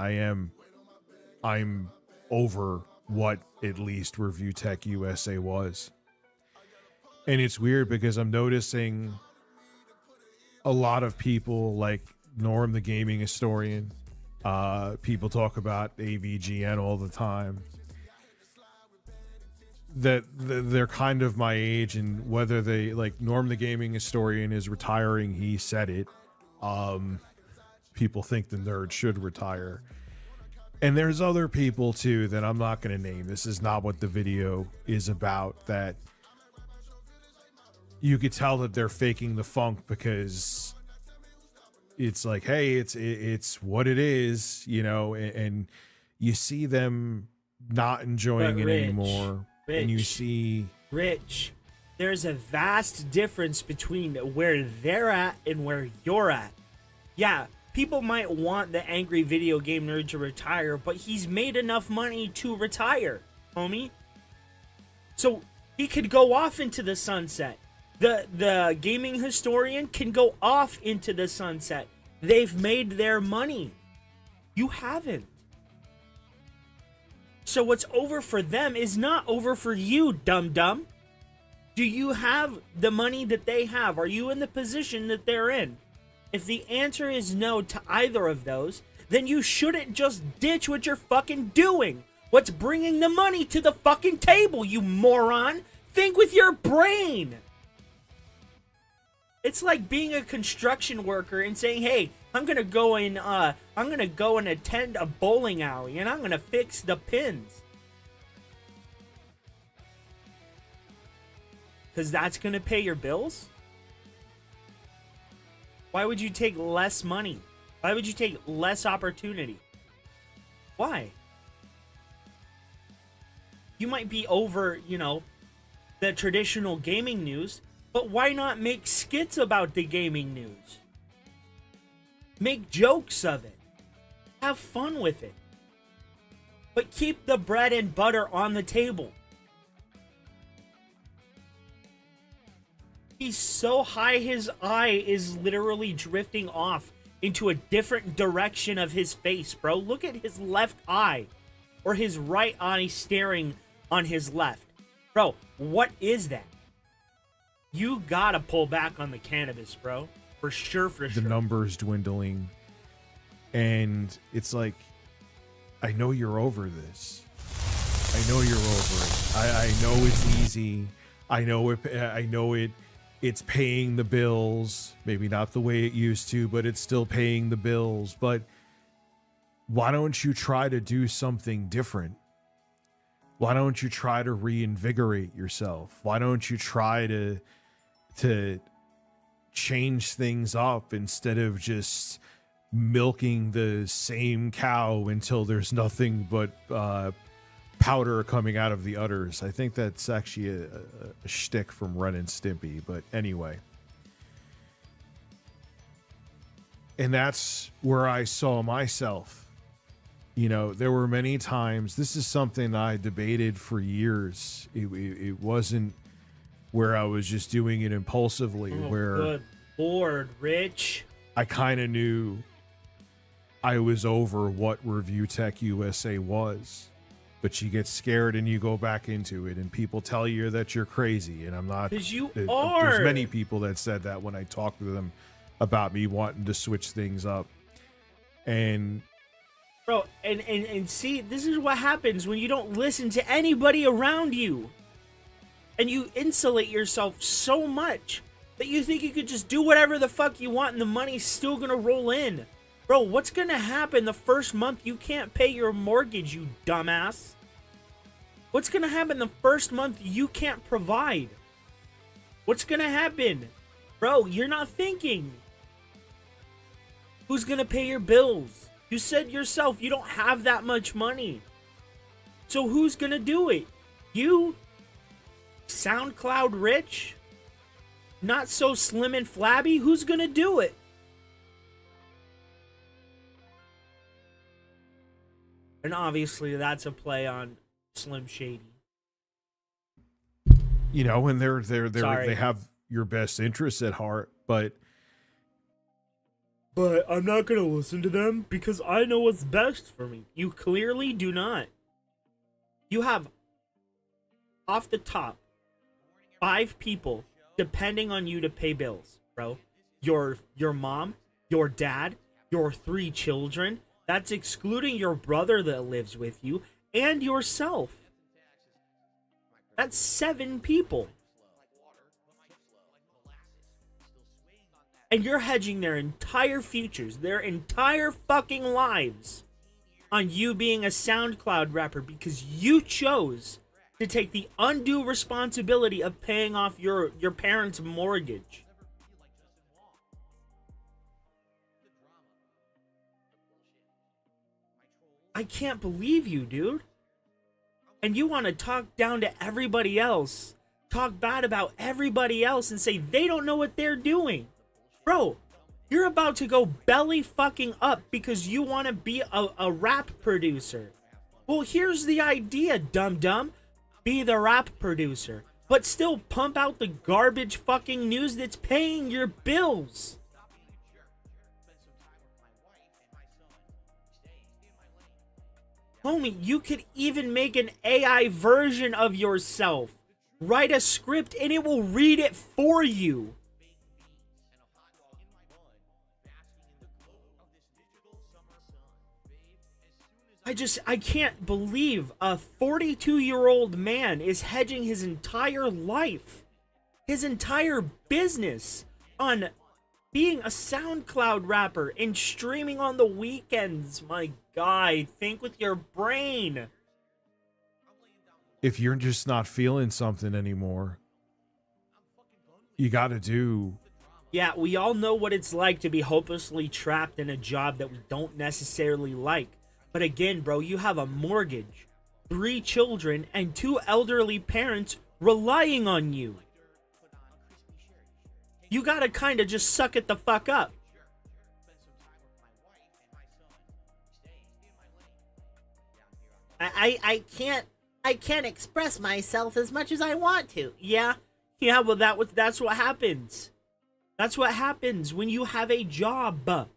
I'm over what at least Review Tech USA was. And it's weird because I'm noticing a lot of people like Norm, the gaming historian, people talk about AVGN all the time, that they're kind of my age, and whether they like Norm, the gaming historian, is retiring. He said it. People think the nerd should retire. And there's other people too that I'm not going to name. This is not what the video is about. That you could tell that they're faking the funk because it's like, hey, it's what it is, you know, and you see them not enjoying it anymore. And you see, Rich, there's a vast difference between where they're at and where you're at. Yeah, people might want the angry video game nerd to retire, but he's made enough money to retire, homie. So he could go off into the sunset. The gaming historian can go off into the sunset. They've made their money. You haven't. So what's over for them is not over for you, dum-dum. Do you have the money that they have? Are you in the position that they're in? If the answer is no to either of those, then you shouldn't just ditch what you're fucking doing. What's bringing the money to the fucking table, you moron? Think with your brain. It's like being a construction worker and saying, hey, I'm gonna go and attend a bowling alley and I'm gonna fix the pins. Because that's gonna pay your bills? Why would you take less money? Why would you take less opportunity? Why? You might be over, you know, the traditional gaming news, but why not make skits about the gaming news? Make jokes of it. Have fun with it. But keep the bread and butter on the table. He's so high his eye is literally drifting off into a different direction of his face, bro. Look at his left eye. Or his right eye staring on his left. Bro, what is that? You gotta pull back on the cannabis, bro. For sure, for sure. The numbers dwindling. And it's like, I know you're over this. I know you're over it. I know it's easy. I know it it's paying the bills. Maybe not the way it used to, but it's still paying the bills. But why don't you try to do something different? Why don't you try to reinvigorate yourself? Why don't you try to change things up instead of just milking the same cow until there's nothing but powder coming out of the udders? I think that's actually a shtick from Ren and Stimpy, but anyway. And that's where I saw myself. You know, there were many times, this is something I debated for years. It wasn't where I was just doing it impulsively, where Good Lord, Rich. I kind of knew I was over what Review Tech USA was. But you get scared and you go back into it, and people tell you that you're crazy, and I'm not. Because you There's are. many people that said that when I talked to them about me wanting to switch things up. And Bro, and see, this is what happens when you don't listen to anybody around you. And you insulate yourself so much that you think you could just do whatever the fuck you want and the money's still gonna roll in. Bro, what's gonna happen the first month you can't pay your mortgage, you dumbass? What's gonna happen the first month you can't provide? What's gonna happen? Bro, you're not thinking. Who's gonna pay your bills? You said yourself you don't have that much money. So who's gonna do it? You? SoundCloud rich? Not so slim and flabby? Who's gonna do it? And obviously that's a play on Slim Shady. you know, and Sorry. they have your best interests at heart, but I'm not gonna listen to them because I know what's best for me. You clearly do not. You have, off the top, 5 people depending on you to pay bills, bro. Your mom, your dad, your 3 children. That's excluding your brother that lives with you, and yourself. That's 7 people. And you're hedging their entire futures, their entire fucking lives on you being a SoundCloud rapper because you chose to take the undue responsibility of paying off your parents' mortgage. I can't believe you, dude. And you want to talk down to everybody else, talk bad about everybody else and say they don't know what they're doing. Bro, you're about to go belly fucking up because you want to be a rap producer. Well, here's the idea, dum-dum. Be the rap producer, but still pump out the garbage fucking news that's paying your bills. Homie, you could even make an AI version of yourself. Write a script and it will read it for you. I can't believe a 42-year-old man is hedging his entire life, his entire business on being a SoundCloud rapper and streaming on the weekends. My guy, think with your brain. if you're just not feeling something anymore, you got to do. Yeah, we all know what it's like to be hopelessly trapped in a job that we don't necessarily like. But again, bro, you have a mortgage, 3 children, and 2 elderly parents relying on you. You gotta kind of just suck it the fuck up. I can't express myself as much as I want to. Yeah, well that's what happens. That's what happens when you have a job.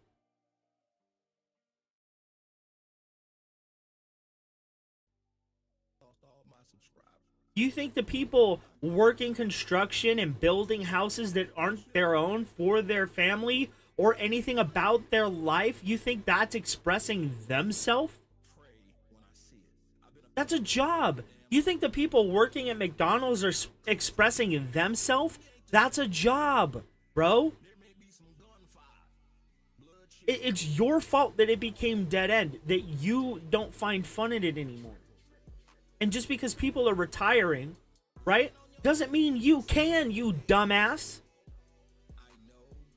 You think the people working construction and building houses that aren't their own for their family or anything about their life, you think that's expressing themselves? That's a job. You think the people working at McDonald's are expressing themselves? That's a job, bro. It's your fault that it became dead end, that you don't find fun in it anymore. And just because people are retiring, right, doesn't mean you can, you dumbass.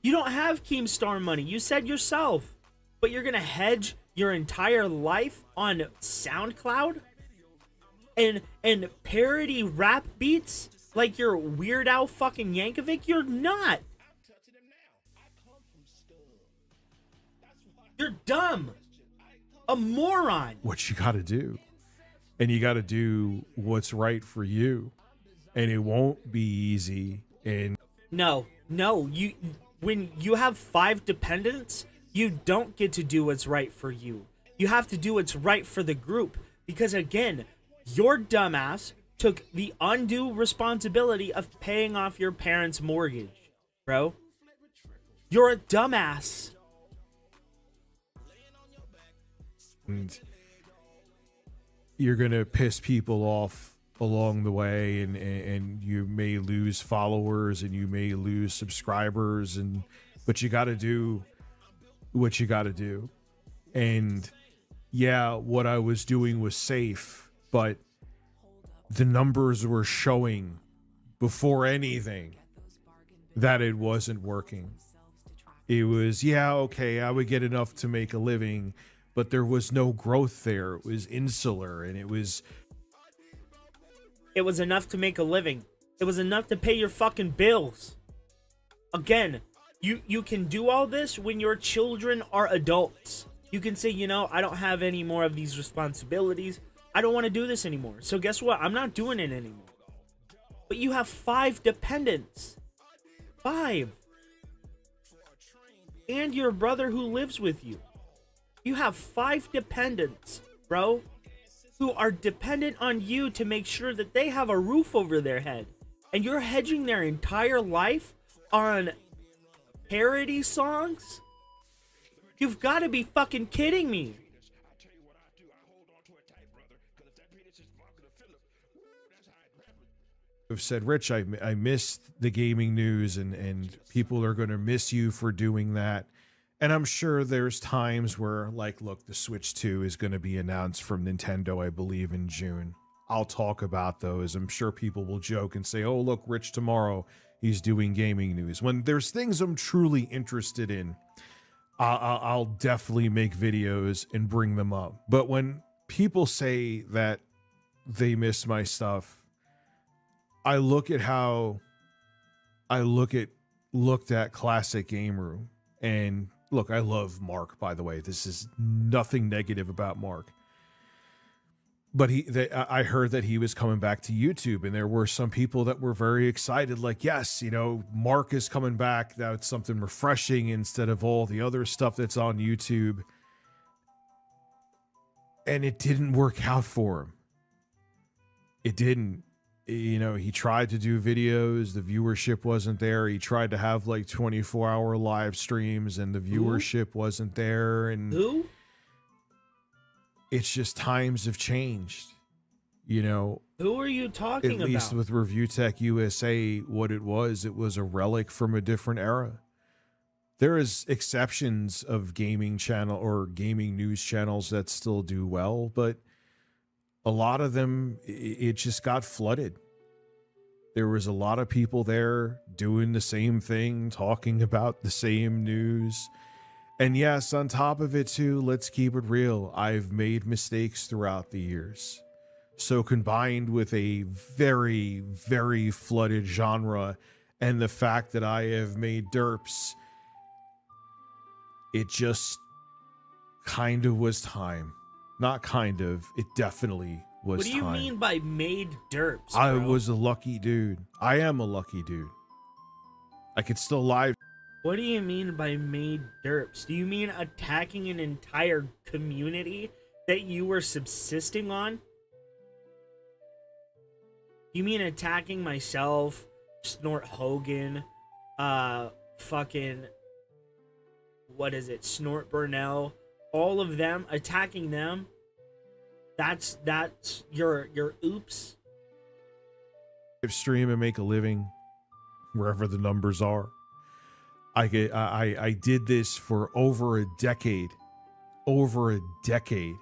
You don't have Keemstar money. You said yourself. But you're going to hedge your entire life on SoundCloud? And parody rap beats like you're Weird Al fucking Yankovic? You're not. You're dumb. A moron. What you got to do. And you got to do what's right for you. And it won't be easy. And no, when you have 5 dependents, you don't get to do what's right for you. You have to do what's right for the group. Because again, your dumbass took the undue responsibility of paying off your parents' mortgage, bro. You're a dumbass. And you're going to piss people off along the way, and you may lose followers and you may lose subscribers, but you got to do what you got to do. And yeah, what I was doing was safe, but the numbers were showing before anything that it wasn't working. It was, yeah, okay, I would get enough to make a living, but there was no growth there. It was insular, and it was enough to make a living. It was enough to pay your fucking bills. Again, you can do all this when your children are adults. You can say, you know, I don't have any more of these responsibilities. I don't want to do this anymore. So guess what? I'm not doing it anymore. But you have 5 dependents. 5. And your brother who lives with you. You have 5 dependents, bro, who are dependent on you to make sure that they have a roof over their head. And you're hedging their entire life on parody songs? You've got to be fucking kidding me. I've said, Rich, I missed the gaming news, and people are going to miss you for doing that. And I'm sure there's times where, like, look, the Switch 2 is going to be announced from Nintendo, I believe, in June. I'll talk about those. I'm sure people will joke and say, oh, look, Rich, tomorrow he's doing gaming news. When there's things I'm truly interested in, I'll definitely make videos and bring them up. But when people say that they miss my stuff, I look at how I looked at Classic Game Room, and look, I love Mark, by the way. This is nothing negative about Mark. But I heard that he was coming back to YouTube, and there were some people that were very excited, like, yes, you know, Mark is coming back. That's something refreshing instead of all the other stuff that's on YouTube. And it didn't work out for him. It didn't. You know, he tried to do videos, the viewership wasn't there. He tried to have like 24-hour live streams, and the viewership wasn't there. And who? It's just times have changed. You know, who are you talking about? At least with Review Tech USA, what it was a relic from a different era. There is exceptions of gaming channel or gaming news channels that still do well, but a lot of them, it just got flooded. There was a lot of people there doing the same thing, talking about the same news. And yes, on top of it too, let's keep it real, I've made mistakes throughout the years. So combined with a very, very flooded genre and the fact that I have made derps, it just kind of was time. Not kind of, it definitely was time. What do you mean by made derps, bro? I was a lucky dude. I am a lucky dude. I could still live. What do you mean by made derps? Do you mean attacking an entire community that you were subsisting on? You mean attacking myself, Snort Hogan, fucking, what is it, Snort Burnell, all of them, attacking them? That's your oops. Stream and make a living. wherever the numbers are. I did this for over a decade. Over a decade.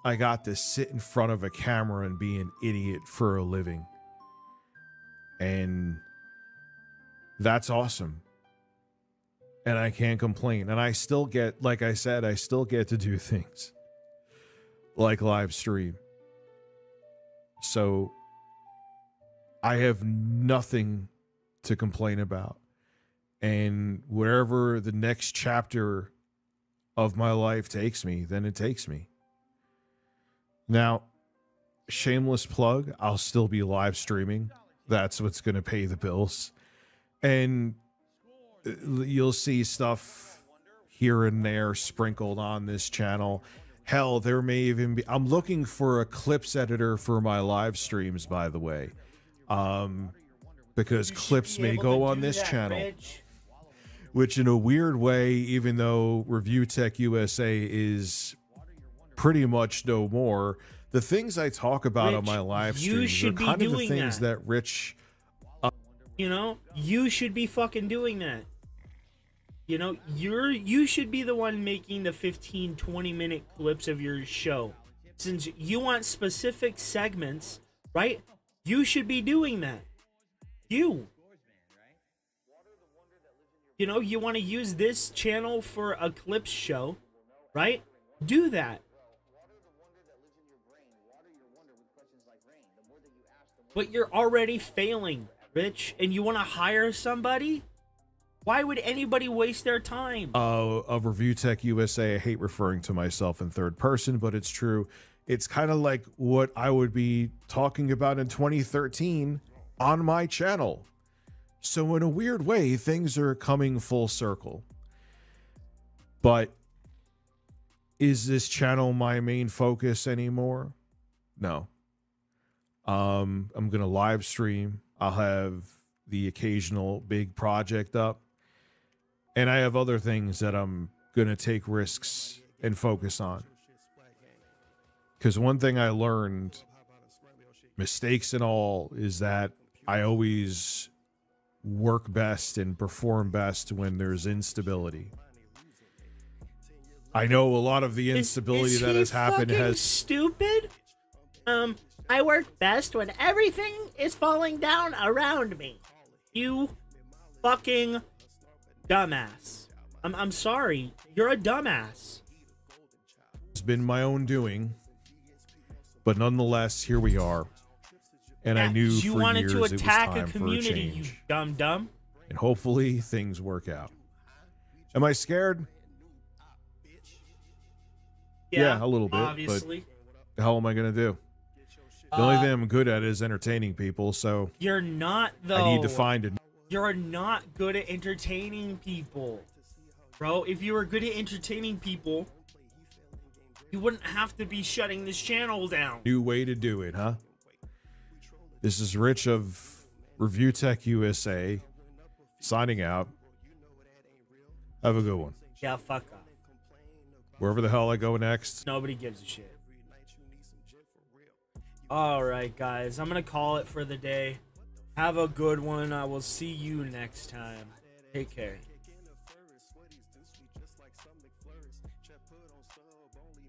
I got to sit in front of a camera and be an idiot for a living. And that's awesome. And I can't complain. And I still get, like I said, I still get to do things like live stream. So I have nothing to complain about. And wherever the next chapter of my life takes me, then it takes me. Now, shameless plug, I'll still be live streaming. That's what's going to pay the bills. And you'll see stuff here and there sprinkled on this channel. Hell, there may even be... I'm looking for a clips editor for my live streams, by the way. Because clips may go on this channel. Rich. Which in a weird way, even though Review Tech USA is pretty much no more, the things I talk about on my live streams are kind of the things that Rich... you know, you should be fucking doing that. You know, you should be the one making the 15-20 minute clips of your show. Since you want specific segments, right? You should be doing that. You know, you want to use this channel for a clips show, right? Do that. But you're already failing, Rich, and you want to hire somebody? Why would anybody waste their time? Of Review Tech USA, I hate referring to myself in third person, but it's true. It's kind of like what I would be talking about in 2013 on my channel. So in a weird way, things are coming full circle. But is this channel my main focus anymore? No. I'm going to live stream. I'll have the occasional big project up. And I have other things that I'm going to take risks and focus on. Because one thing I learned, mistakes and all, is that I always work best and perform best when there's instability. I know a lot of the instability that has happened has... stupid? I work best when everything is falling down around me. You fucking dumbass. I'm sorry. You're a dumbass. It's been my own doing. But nonetheless, here we are. And I knew you for wanted years to attack it was time a community, for a you change. dumb. And hopefully things work out. Am I scared? Yeah, a little bit. Obviously. But the hell am I going to do? The only thing I'm good at is entertaining people, so... You're not, though. I need to find it. You're not good at entertaining people. Bro, if you were good at entertaining people, you wouldn't have to be shutting this channel down. New way to do it, huh? This is Rich of Review Tech USA, signing out. Have a good one. Yeah, fuck off. Wherever the hell I go next. Nobody gives a shit. Alright, guys. I'm going to call it for the day. Have a good one. I will see you next time. Take care.